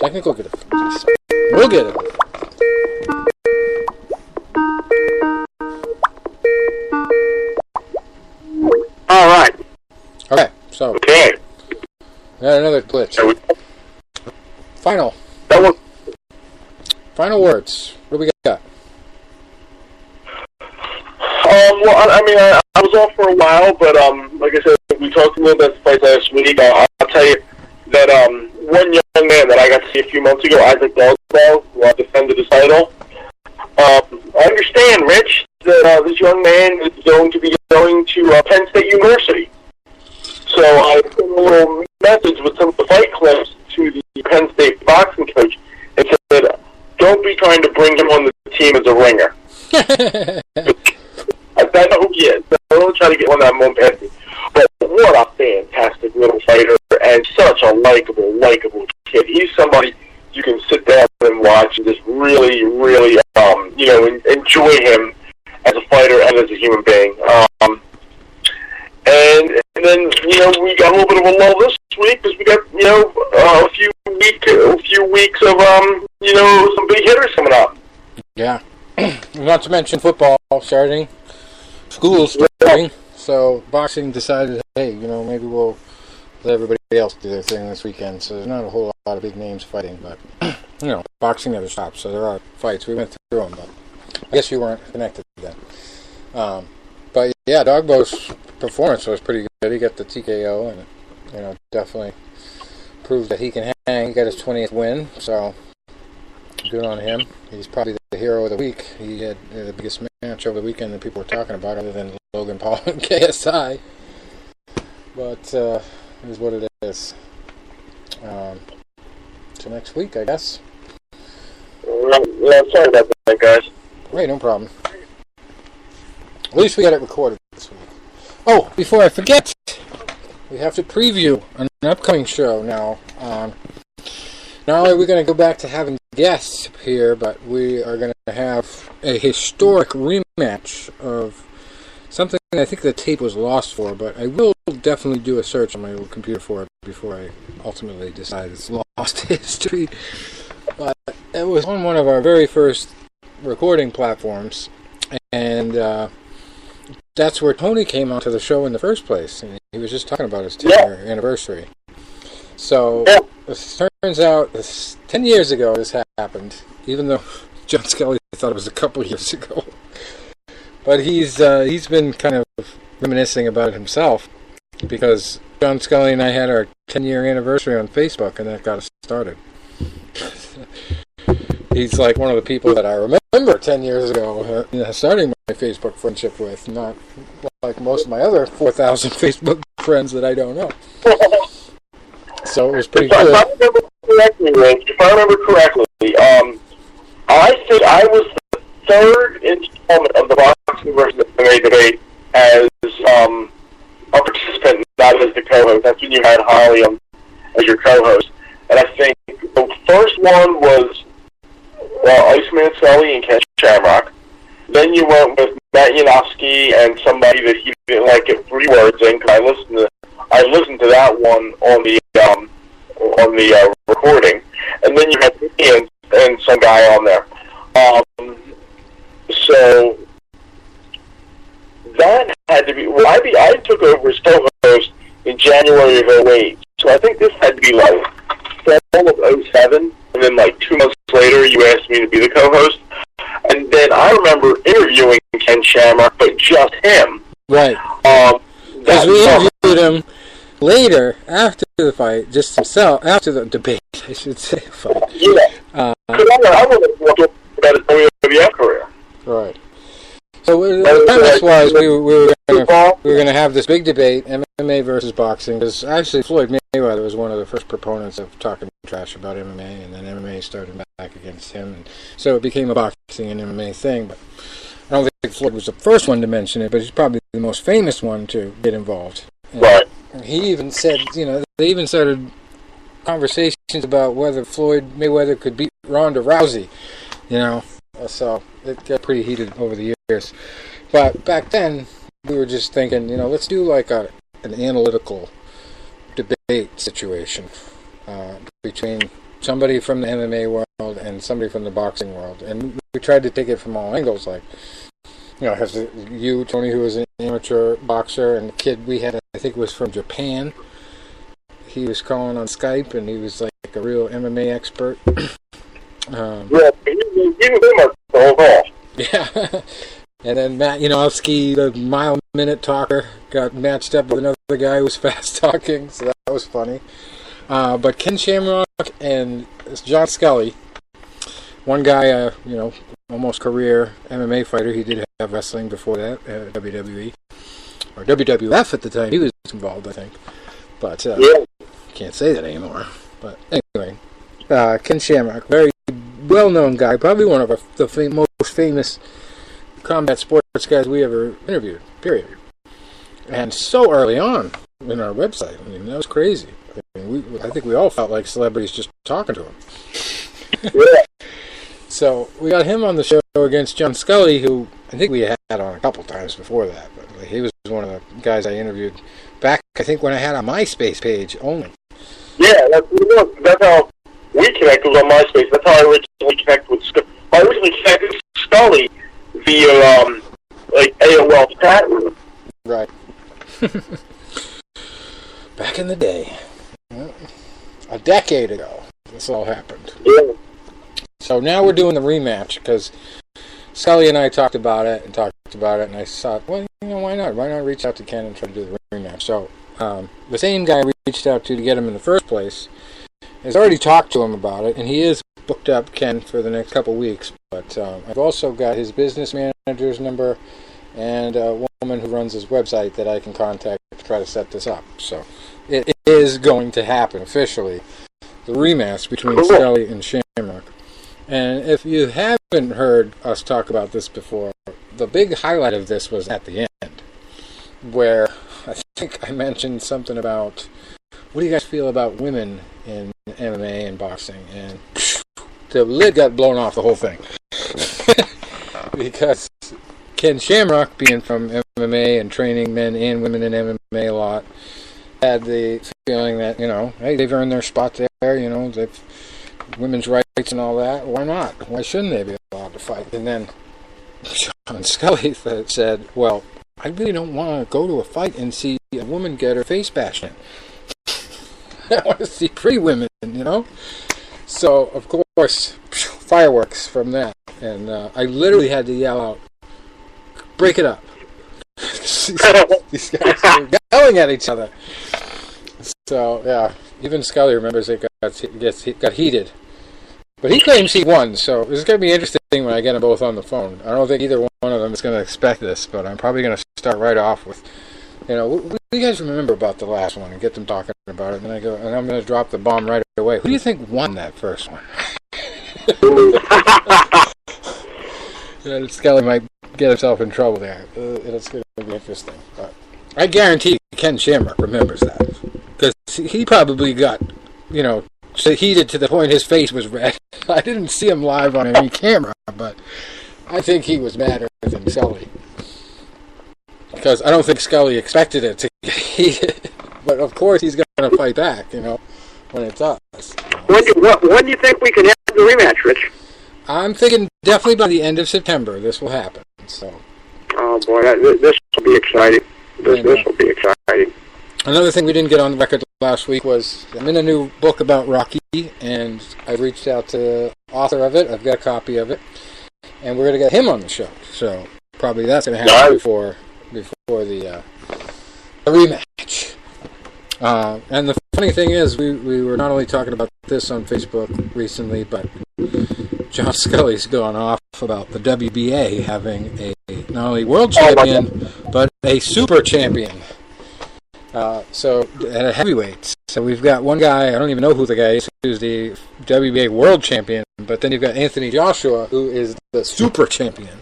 Technical difficulties. We'll get it. All right. Okay, so Okay. we got another glitch. Final words. What do we got? Well, I mean, I was off for a while, but like I said, we talked a little bit about the fight last week. I'll tell you that one young man that I got to see a few months ago, Isaac Dogwell, who defended his title. I understand, Rich, that this young man is going to be going to Penn State University. So I sent a little message with some of the fight clips to the Penn State boxing coach and said, don't be trying to bring him on the team as a ringer. I know who he is. Don't try to get one of them on Penn. But what a fantastic little fighter and such a likable kid. He's somebody you can sit down and watch and just really, really, enjoy him as a fighter and as a human being. And then, we got a little bit of a lull this week because we got, a few weeks of, some big hitters coming up. Yeah. Not to mention football starting, school starting, so boxing decided, hey, maybe we'll let everybody else do their thing this weekend. So there's not a whole lot of big names fighting, but, boxing never stops, so there are fights. We went through them, but I guess you weren't connected to that. But yeah, Dogbo's performance was pretty good. He got the TKO and, definitely proves that he can hang. He got his 20th win, so good on him. He's probably the hero of the week. He had the biggest match over the weekend that people were talking about, other than Logan Paul and KSI. But it is what it is. So next week, I guess. Yeah, sorry about that, guys. Right, no problem. At least we got it recorded this week. Oh, before I forget, we have to preview an upcoming show now. Not only are we going to go back to having guests here, but we are going to have a historic rematch of something I think the tape was lost for, but I will definitely do a search on my little computer for it before I ultimately decide it's lost history. But it was on one of our very first recording platforms, And that's where Tony came onto the show in the first place. And he was just talking about his 10-year anniversary. So it turns out 10 years ago this happened, even though John Scully thought it was a couple years ago. But he's been kind of reminiscing about it himself, because John Scully and I had our 10-year anniversary on Facebook, and that got us started. He's like one of the people that I remember 10 years ago starting my Facebook friendship with, not like most of my other 4,000 Facebook friends that I don't know. So it was pretty good. If I remember correctly, I think I was the third installment of the boxing versus MMA debate as a participant, not as the co-host. That's when you had Holly as your co-host. And I think the first one was Iceman Scully and Ken Shamrock. Then you went with Matt Yanofsky and somebody that he didn't like get 3 words in, because I listened to that one on the recording, and then you had me and some guy on there. So that had to be. Well, I took over as co-host in January of 2008, so I think this had to be like fall of 2007, and then like 2 months later, you asked me to be the co-host, and then I remember interviewing Ken Shamrock, but just him. Right. Because we interviewed him later, after the fight, just himself, after the debate, I should say, fight. Yeah. Because I wasn't talking about his WWF career. Right. So the premise was we were going to have this big debate, MMA versus boxing, because actually Floyd Mayweather was one of the first proponents of talking trash about MMA, and then MMA started back against him, and so it became a boxing and MMA thing. But I don't think Floyd was the first one to mention it, but he's probably the most famous one to get involved. And right. He even said, they even started conversations about whether Floyd Mayweather could beat Ronda Rousey, so it got pretty heated over the years. But back then, we were just thinking, let's do like an analytical debate situation between somebody from the MMA world and somebody from the boxing world. And we tried to take it from all angles, like, has you, Tony, who was an amateur boxer, and the kid we had, I think, was from Japan. He was calling on Skype, and he was like a real MMA expert. Yeah, he was the whole ball. Yeah. And then Matt Yanofsky, the mile-minute talker, got matched up with another guy who was fast-talking, so that was funny. But Ken Shamrock and John Scully, one guy, almost career MMA fighter. He did have wrestling before that, WWE. Or WWF at the time. He was involved, I think. But can't say that anymore. But anyway, Ken Shamrock, very well-known guy, probably one of the most famous combat sports guys we ever interviewed, period. And so early on in our website, that was crazy. I think we all felt like celebrities just talking to him. Yeah. So we got him on the show against John Scully, who I think we had on a couple times before that. But he was one of the guys I interviewed back, I think, when I had a MySpace page only. Yeah, that's how we connected on MySpace. That's how I originally connected with Scully. I originally connected with Scully via, AOL chat room. Right. Back in the day. A decade ago, this all happened. Yeah. So now we're doing the rematch, because Scully and I talked about it, and I thought, well, why not? Why not reach out to Ken and try to do the rematch? So the same guy we reached out to get him in the first place has already talked to him about it, and he is booked up, Ken, for the next couple weeks. But I've also got his business manager's number and a woman who runs his website that I can contact to try to set this up. So it is going to happen officially, the rematch between Scully and Shamrock. And if you haven't heard us talk about this before, the big highlight of this was at the end, where I think I mentioned something about, what do you guys feel about women in MMA and boxing? And the lid got blown off the whole thing. Because Ken Shamrock, being from MMA and training men and women in MMA a lot, had the feeling that, hey, they've earned their spot there, they've women's rights and all that. Why not? Why shouldn't they be allowed to fight? And then John Scully said, well, I really don't want to go to a fight and see a woman get her face bashed in. I want to see pretty women, you know? So, of course, fireworks from that. And I literally had to yell out, break it up. These guys were yelling at each other. So, yeah, even Scully remembers it got heated. But he claims he won, so this is going to be interesting when I get them both on the phone. I don't think either one of them is going to expect this, but I'm probably going to start right off with, what do you guys remember about the last one and get them talking about it. And I'm going to drop the bomb right away. Who do you think won that first one? Scully might get himself in trouble there. It's going to be interesting. But I guarantee Ken Shamrock remembers that. Because he probably got, so heated to the point his face was red. I didn't see him live on any camera, but I think he was madder than Scully. Because I don't think Scully expected it to get heated. But of course he's going to fight back, when it's us. When do you think we can have the rematch, Rich? I'm thinking definitely by the end of September this will happen. So. Oh boy, this will be exciting. This will be exciting. Another thing we didn't get on the record last week was I'm in a new book about Rocky, and I reached out to the author of it. I've got a copy of it, and we're going to get him on the show. So probably that's going to happen before the rematch. And the funny thing is, we were not only talking about this on Facebook recently, but John Scully's gone off about the WBA having a not only world champion, but a super champion. So at a heavyweight. So we've got one guy, I don't even know who the guy is, who's the WBA world champion, but then you've got Anthony Joshua, who is the super champion.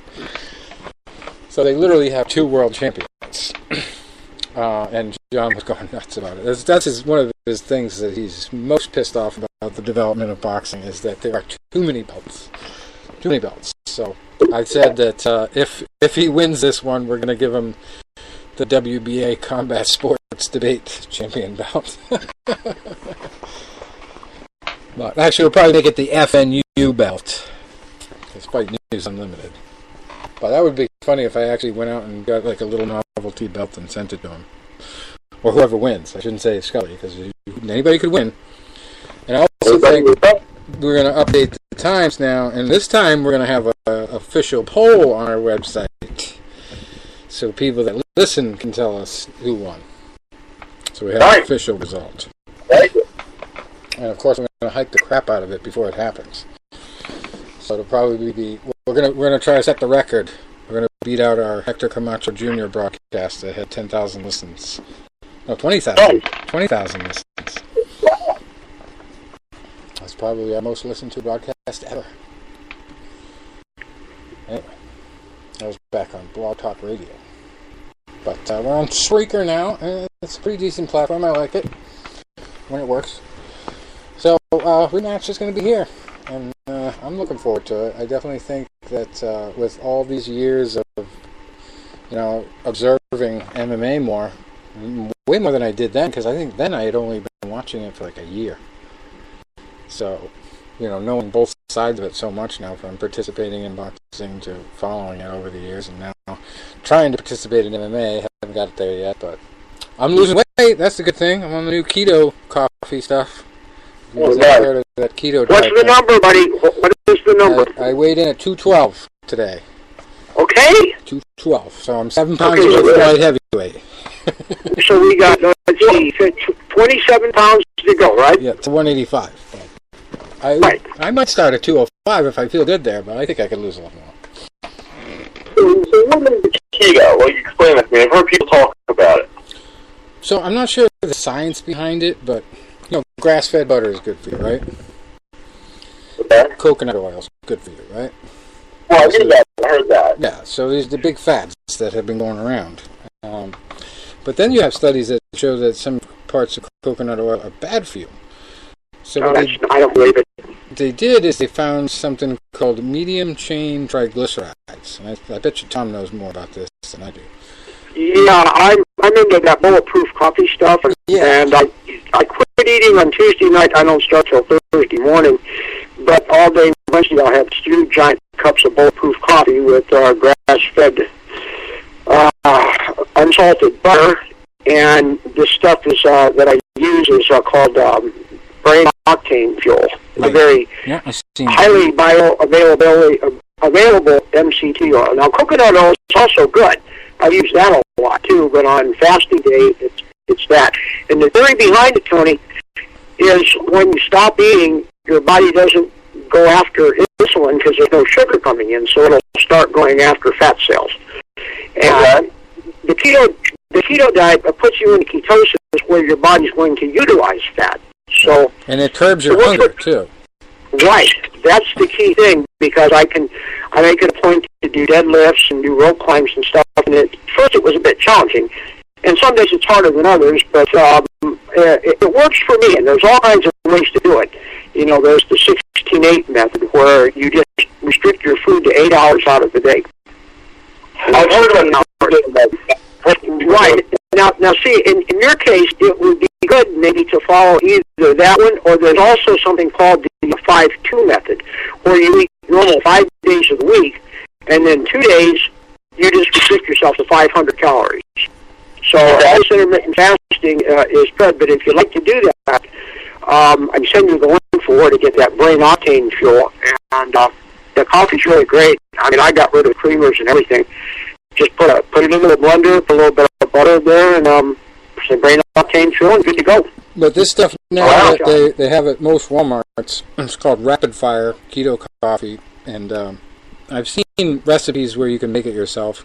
So they literally have two world champions. And John was going nuts about it. That's one of his things that he's most pissed off about the development of boxing, is that there are too many belts. Too many belts. So I said that if he wins this one, we're going to give him the WBA Combat Sports Debate Champion belt. But actually, we'll probably make it the FNU belt. It's Fight News Unlimited. But that would be funny if I actually went out and got like a little novelty belt and sent it to him. Or whoever wins. I shouldn't say Scully, because anybody could win. And I also think we're going to update the times now, and this time we're going to have an official poll on our website. So people that listen can tell us who won. So we have an official result. And of course, we're going to hype the crap out of it before it happens. So it'll probably be. We're gonna try to set the record. We're gonna beat out our Hector Camacho Jr. broadcast that had 10,000 listens. No, 20,000. 20,000 listens. That's probably our most listened to broadcast ever. Anyway, I was back on Blog Talk Radio. But we're on Spreaker now, and it's a pretty decent platform. I like it when it works. So rematch is going to be here, and I'm looking forward to it. I definitely think that with all these years of observing MMA more, way more than I did then, because I think then I had only been watching it for like a year. So, knowing both sides of it so much now, from participating in boxing to following it over the years, and now trying to participate in MMA. Haven't got it there yet, but I'm losing weight. That's the good thing. I'm on the new keto coffee stuff. Oh, heard of that keto diet. What's the number, buddy? What is the number? I weighed in at 212 today. Okay. 212. So I'm 7 pounds away from light heavyweight. So we got, let's see, 27 pounds to go, right? Yeah, to 185. I might start at 205 if I feel good there, but I think I could lose a lot more. So what is the keto? Well, you explain that to me. I've heard people talk about it. So I'm not sure the science behind it, but grass-fed butter is good for you, right? Okay. Coconut oil is good for you, right? Well, I knew that. I heard that. Yeah, so these are the big fats that have been going around. But then you have studies that show that some parts of coconut oil are bad for you. So what I don't believe it. They did is they found something called medium-chain triglycerides. And I bet you Tom knows more about this than I do. Yeah, I'm into that bulletproof coffee stuff, and I quit eating on Tuesday night. I don't start till Thursday morning, but all day Wednesday I'll have two giant cups of bulletproof coffee with grass-fed unsalted butter, and this stuff is that I use is called brain octane fuel. It's a very highly available MCT oil. Now, coconut oil is also good. I use that a lot too, but on fasting day, it's that. And the theory behind it, Tony, is when you stop eating, your body doesn't go after insulin because there's no sugar coming in, so it'll start going after fat cells. And the keto diet puts you in ketosis where your body's going to utilize fat. So, and it curbs your hunger too. Right, that's the key thing, because I make it a point to do deadlifts and do rope climbs and stuff. And first it was a bit challenging, and some days it's harder than others, but it works for me. And there's all kinds of ways to do it. You know, there's the 16-8 method where you just restrict your food to 8 hours out of the day. I've heard about it. Right. Now, see, in your case, it would be good maybe to follow either that one, or there's also something called the 5-2 method, where you eat normal 5 days of the week, and then 2 days you just restrict yourself to 500 calories. So all this intermittent fasting is good, but if you'd like to do that, I'm sending you the link for to get that brain octane fuel, and the coffee's really great. I mean, I got rid of creamers and everything. Just put it into the blender, put a little bit of butter there, and some brain octane fuel, and good to go. But this stuff now they have at most Walmarts. It's called Rapid Fire Keto Coffee, and I've seen recipes where you can make it yourself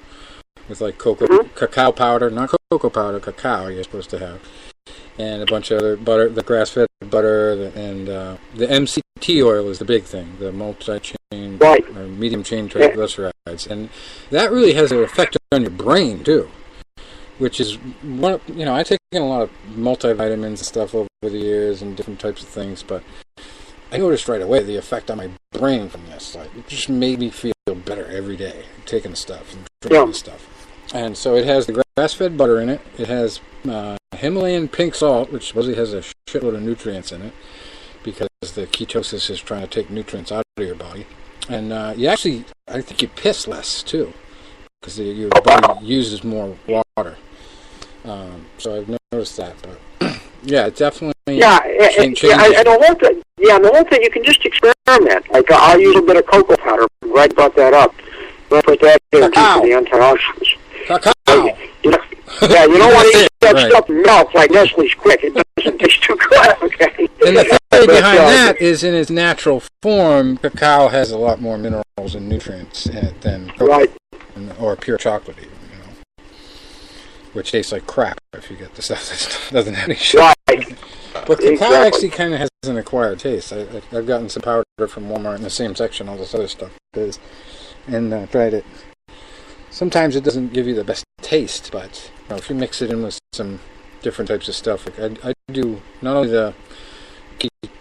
with like cacao powder, not cocoa powder, cacao you're supposed to have, and a bunch of other butter, the grass-fed butter, and the MCT oil is the big thing, the multi-chain or medium-chain triglycerides, and that really has an effect on your brain too. Which is one, I've taken a lot of multivitamins and stuff over the years and different types of things, but I noticed right away the effect on my brain from this. Like, it just made me feel better every day, taking the stuff and drinking the stuff. And so it has the grass-fed butter in it. It has Himalayan pink salt, which supposedly has a shitload of nutrients in it, because the ketosis is trying to take nutrients out of your body. And I think you piss less too, because your body uses more water. So I've noticed that, but yeah, it definitely changes. And the whole thing, you can just experiment. Like, I'll use a bit of cocoa powder. Right, brought that up. I put that in to the antioxidants. Cacao. You don't want to eat that stuff in milk like Nestle's Quick. It doesn't taste too good, okay? And the theory behind that is, in its natural form, cacao has a lot more minerals and nutrients in it than cocoa or pure chocolate, even, which tastes like crap if you get the stuff that doesn't have any sugar. Right. But cacao actually kind of has an acquired taste. I've gotten some powder from Walmart in the same section all this other stuff is, and tried it. Sometimes it doesn't give you the best taste, but if you mix it in with some different types of stuff, like I do not only the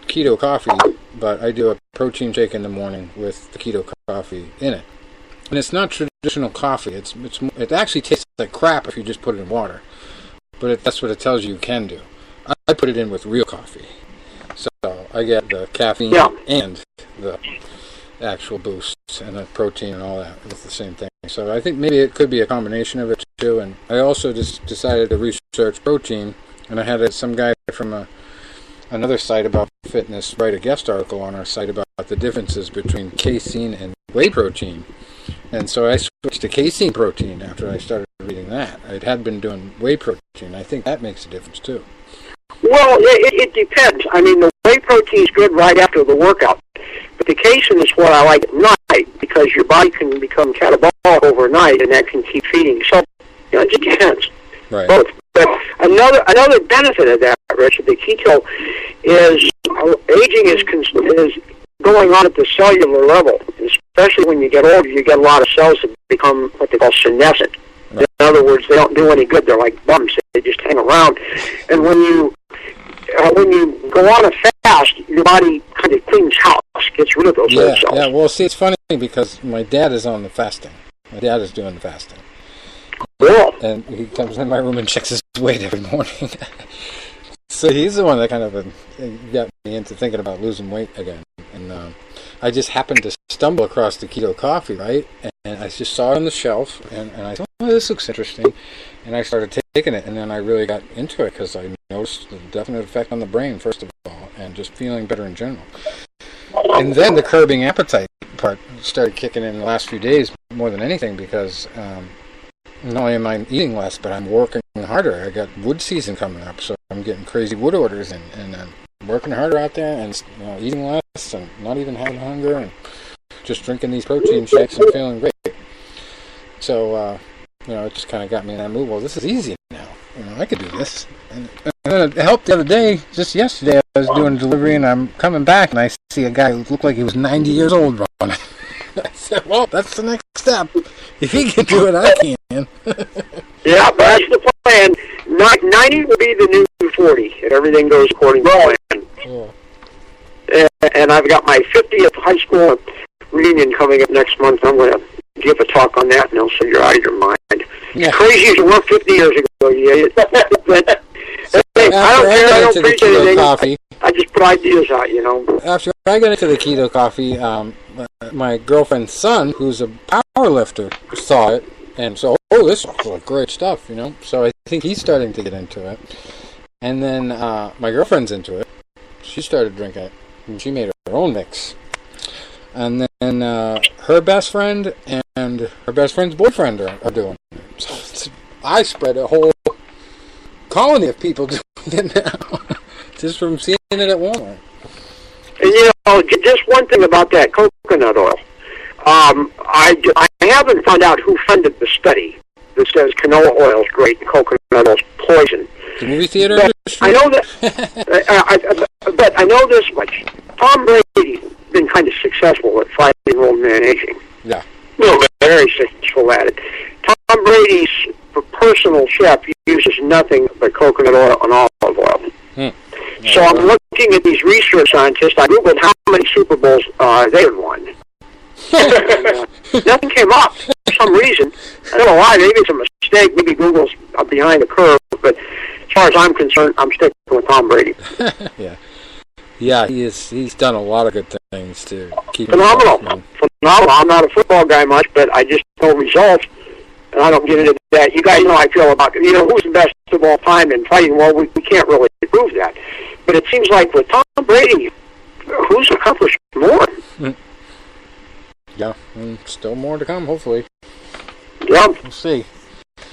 keto coffee, but I do a protein shake in the morning with the keto coffee in it. And it's not traditional coffee. It actually tastes like crap if you just put it in water. But that's what it tells you can do. I put it in with real coffee. So I get the caffeine and the actual boost and the protein and all that with the same thing. So I think maybe it could be a combination of it too. And I also just decided to research protein. And I had some guy from another site about fitness write a guest article on our site about the differences between casein and whey protein. And so I switched to casein protein after I started reading that. I had been doing whey protein. I think that makes a difference too. Well, it depends. I mean, the whey protein is good right after the workout. But the casein is what I like at night, because your body can become catabolic overnight, and that can keep feeding. So, it just depends. Right. Both. But another benefit of that, Richard, the keto, is aging is going on at the cellular level. Especially when you get older, you get a lot of cells that become what they call senescent. Right. In other words, they don't do any good. They're like bums. They just hang around. And when you go on a fast, your body kind of cleans house, gets rid of those old cells. Yeah, well, see, it's funny because my dad is on the fasting. My dad is doing the fasting. Cool. And he comes in my room and checks his weight every morning. So he's the one that kind of got me into thinking about losing weight again. And I just happened to stumble across the keto coffee, right? And I just saw it on the shelf, and I thought, oh, this looks interesting. And I started taking it, and then I really got into it because I noticed the definite effect on the brain, first of all, and just feeling better in general. And then the curbing appetite part started kicking in the last few days more than anything because not only am I eating less, but I'm working harder. I got wood season coming up, so I'm getting crazy wood orders in, and I'm working harder out there and eating less and not even having hunger and just drinking these protein shakes and feeling great. So, it just kind of got me in that mood. Well, this is easy now. I could do this. And then it helped the other day, just yesterday, I was doing delivery and I'm coming back and I see a guy who looked like he was 90 years old running. I said, well, that's the next step. If he can do it, I can. Yeah, but that's the plan. 90 will be the new 40, and everything goes according to plan. Yeah. And I've got my 50th high school reunion coming up next month. I'm going to give a talk on that, and they'll say you're out of your mind. Yeah. It's crazy to work 50 years ago, you idiot. But, hey, I don't care. I don't preach anything. Coffee, I just put ideas out, After I got into the keto coffee, my girlfriend's son, who's a power lifter, saw it, and so, this is like great stuff, So I think he's starting to get into it. And then my girlfriend's into it. She started drinking it, and she made her own mix. And then her best friend and her best friend's boyfriend are doing it. So I spread a whole colony of people doing it now, just from seeing it at Walmart. And just one thing about that coconut oil. I haven't found out who funded the study that says canola oil is great and coconut oil is poison. The movie theater but industry? I know that, but I know this much. Tom Brady's been kind of successful at fighting old man aging. Yeah. Very successful at it. Tom Brady's personal chef uses nothing but coconut oil and olive oil. Yeah, so I'm looking at these research scientists. I googled how many Super Bowls they had won. Nothing came up for some reason. I don't know why. Maybe it's a mistake. Maybe Google's behind the curve. But as far as I'm concerned, I'm sticking with Tom Brady. Yeah, he's done a lot of good things to keep phenomenal. Phenomenal. I'm not a football guy much, but I just know results, and I don't get into that. You guys know how I feel about who's the best of all time in fighting. Well, we can't really prove that, but it seems like with Tom Brady, who's accomplished more? Yeah, and still more to come, hopefully. Yeah. We'll see. I'm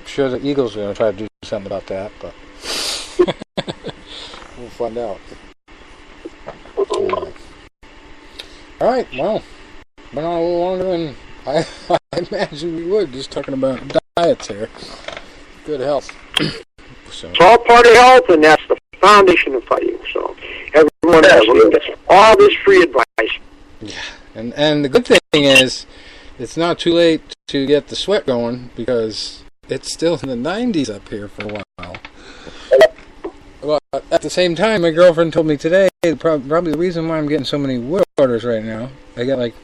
sure the Eagles are going to try to do something about that, but we'll find out. All right, well, went on a little longer than I imagined we would, just talking about diets here. Good health. So. It's all part of health, and that's the foundation of fighting. So everyone has all this free advice. Yeah, and the good thing is, it's not too late to get the sweat going because it's still in the 90s up here for a while. Well, at the same time, my girlfriend told me today, probably the reason why I'm getting so many wood orders right now, I got like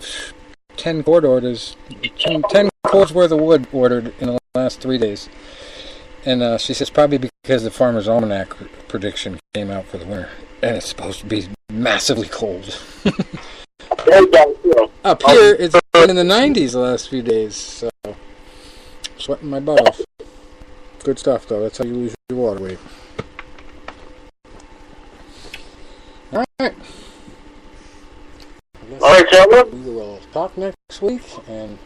10 cord orders, 10 cords worth of wood ordered in the last 3 days. And she says probably because the Farmer's Almanac prediction came out for the winter, and it's supposed to be massively cold. Up here, it's been in the 90s the last few days, so sweating my butt off. Good stuff, though. That's how you lose your water weight. All right. All right, gentlemen. We will talk next week, and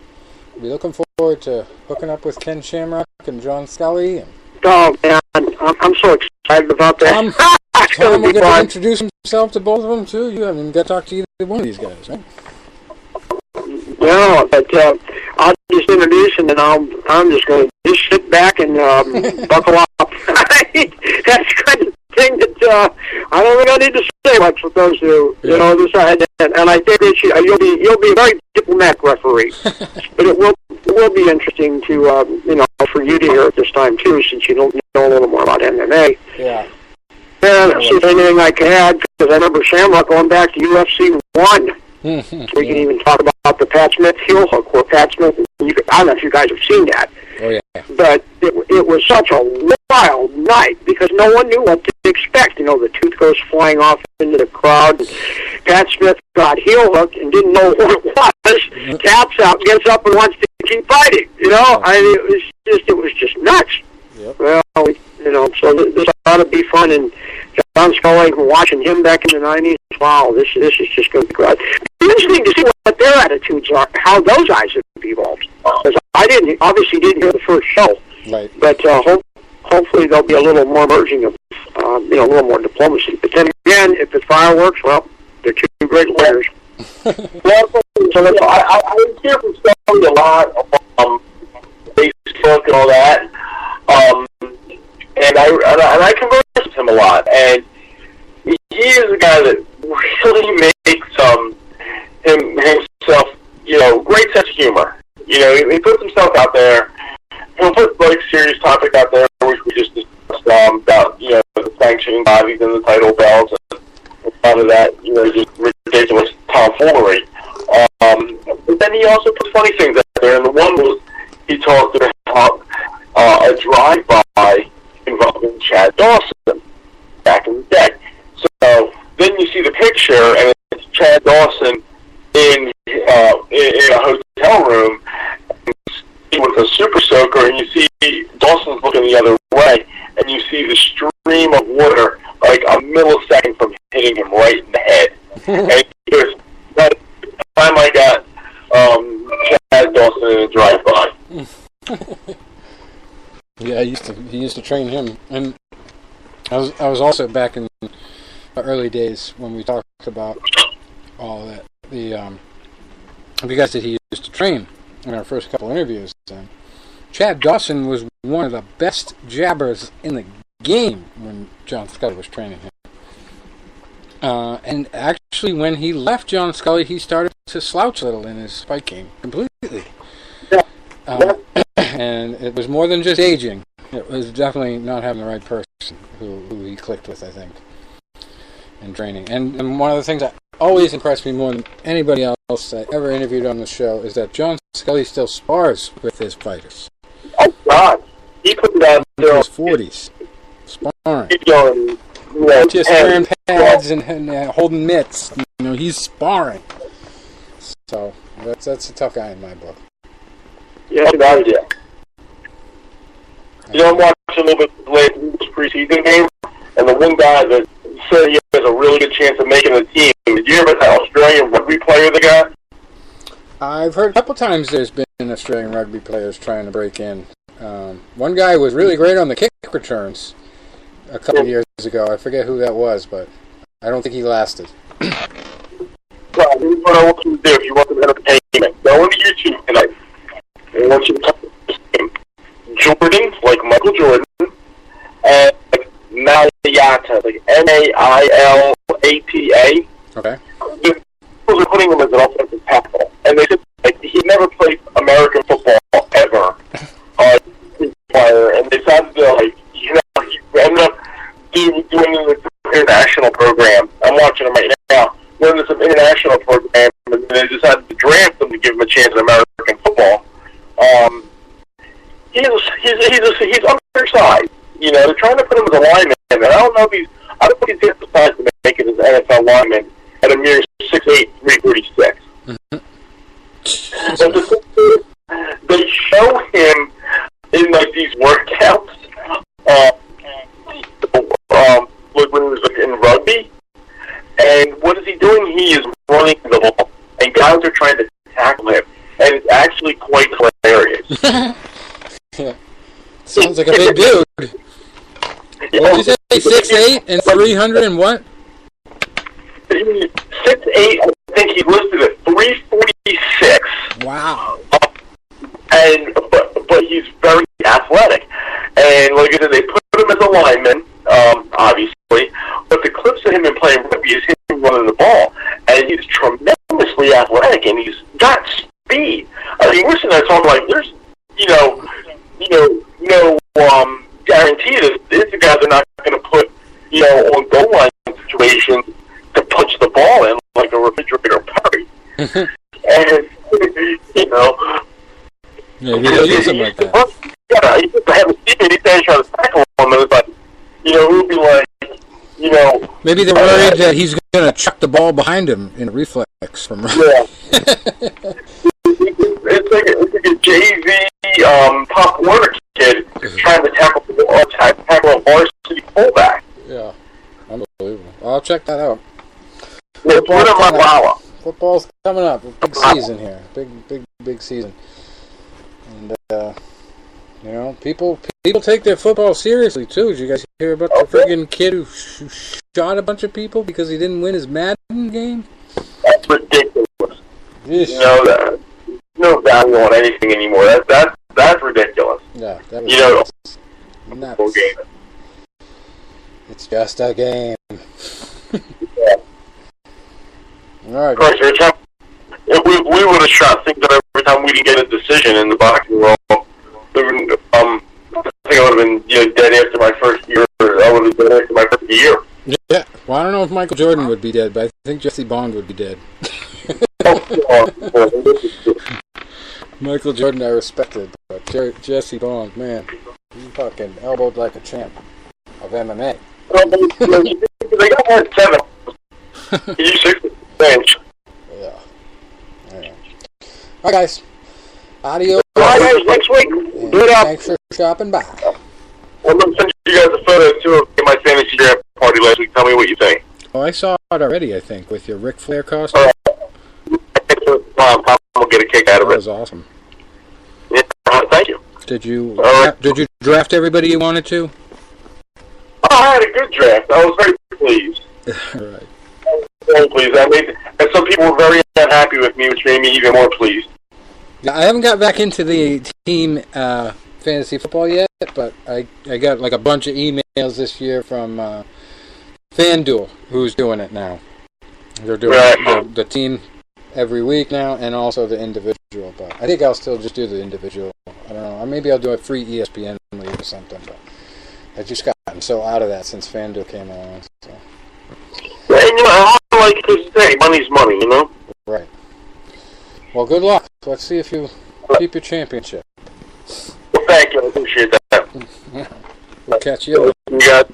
we'll be looking forward to hooking up with Ken Shamrock and John Scully. And oh, man, I'm so excited about that. Tom will get to introduce himself to both of them, too. You haven't got to talk to either one of these guys, right? No, but I'll just introduce and then I'm just going to just sit back and buckle up. That's kind of thing that I don't think I need to say much with those two. Yeah. And I think that you'll be a very diplomatic referee. But it will be interesting to for you to hear at this time too, since you don't know a little more about MMA. Yeah. And see if anything I can add, because I remember Shamrock going back to UFC 1. We can even talk about the Pat Smith heel hook, where Pat Smith, I don't know if you guys have seen that. Oh, yeah. But it was such a wild night because no one knew what to expect. The tooth goes flying off into the crowd. Pat Smith got heel hooked and didn't know what it was, taps out, gets up and wants to keep fighting. You know, I mean, it was just nuts. Yep. Well, you know, so this ought to be fun. And John Scully, watching him back in the '90s, wow, this is just going to be great. It's interesting to see what their attitudes are, how those guys have evolved. Because I obviously didn't hear the first show, right? But hopefully there'll be a little more merging of, a little more diplomacy. But then again, if it's fireworks, well, they're two great lawyers. Well, so I hear from Scully a lot on Facebook and all that, and I converse with him a lot, and he is a guy that really makes himself, great sense of humor. He puts himself out there. He'll put serious topic out there, which we just discussed about the sanctioning bodies and the title belts and all of that, just ridiculous tomfoolery. But then he also puts funny things out there, and the one was he talked about a drive-by involving Chad Dawson back in the day. So then you see the picture, and it's Chad Dawson in a hotel room with a super soaker, and you see Dawson's looking the other way, and you see the stream of water like a millisecond from hitting him right in the head. And he goes, "That time I got Chad Dawson in a drive-by." Yeah, he used to train him, and I was also back in the early days when we talked about all that. The guys that he used to train in our first couple interviews. Chad Dawson was one of the best jabbers in the game when John Scully was training him. And actually, when he left John Scully, he started to slouch a little in his fight game completely. And it was more than just aging. It was definitely not having the right person who he clicked with, I think, in training. And one of the things that always impressed me more than anybody else I ever interviewed on the show is that John Scully still spars with his fighters. Oh, God. He put down in his 40s. Sparring. He's going, just wearing pads and holding mitts. He's sparring. So, that's a tough guy in my book. Yeah, without a doubt. I'm watching a little bit late in this preseason game, and the one guy that said he has a really good chance of making the team. Did you hear about that Australian rugby player they got? I've heard a couple times there's been Australian rugby players trying to break in. One guy was really great on the kick returns a couple years ago. I forget who that was, but I don't think he lasted. Well, here's what I want you to do if you want some entertainment. Go into YouTube tonight. I want you to talk to this name. Jordan, like Michael Jordan, and Mailata, like Mailata. Okay. The people are putting him as an offensive tackle, and they said he never played American football ever. Player, and they decided to he ended up doing the international program. I'm watching him right now. Went into some international program, and they decided to draft him to give him a chance in American football. He's undersized. They're trying to put him as a lineman, and I don't know if he's got the size to make it as an NFL lineman at a mere 6'8", 346. Mm-hmm. But they show him in these workouts, when he was in rugby, and what is he doing? He is running the ball, and guys are trying to tackle him, and it's actually quite hilarious. Yeah. Sounds like a big dude. What did you say? 6'8" and 300 and what? 6'8", I think he listed at 346. Wow. But he's very athletic. And like I said, they put him as a lineman, obviously. But the clips of him in playing rugby is him running the ball. And he's tremendously athletic, and he's got speed. I mean, listen, I talk there's, no guarantee that it's the guy they're not going to put, on goal line situations to punch the ball in like a refrigerator party. And, maybe they'll use him like that. Yeah, he just have a seat and he's trying to tackle him, and it's like, it would be like, you know. Maybe they're worried that he's going to chuck the ball behind him in a reflex from. Yeah. it's like a Jay-Z Pop Warner kid trying to tackle a varsity fullback. Yeah, unbelievable. I'll check that out. Football's coming up. Big season here. Big season. And you know, people take their football seriously too. Did you guys hear about the friggin' kid who shot a bunch of people because he didn't win his Madden game? That's ridiculous. Yeesh. You know, no value on anything anymore. That's ridiculous. Yeah, that was nuts. Game. It's just a game. Yeah. All right. Of course, if we would have shot things that every time we didn't get a decision in the boxing world, I think I would have been dead after my first year. I would have been dead after my first year. Yeah. Well, I don't know if Michael Jordan would be dead, but I think Jesse Bond would be dead. Michael Jordan I respected, but Jesse Bond, man, he fucking elbowed like a champ of MMA. They got had 7. He's 6 bench. Yeah. Alright, guys. Adios. All right, guys, next week. Do it up. Thanks for shopping by. I'm going to send you guys a photo, too, of my fantasy draft party last week. Tell me what you think. Oh, I saw it already, I think, with your Ric Flair costume. I'll get a kick out of it. That was awesome. Yeah, thank you. Did you draft everybody you wanted to? Oh, I had a good draft. I was very pleased. Right. Very pleased. And some people were very unhappy with me, which made me even more pleased. Yeah, I haven't got back into the team fantasy football yet, but I got like a bunch of emails this year from FanDuel, who's doing it now. They're doing the team every week now, and also the individual. But I think I'll still just do the individual. I don't know. Or maybe I'll do a free ESPN league or something. But I just gotten so out of that since FanDuel came along. So. Yeah, and I like to say, money's money, you know? Right. Well, good luck. Let's see if you keep your championship. Well, thank you. I appreciate that. We'll catch you later. You got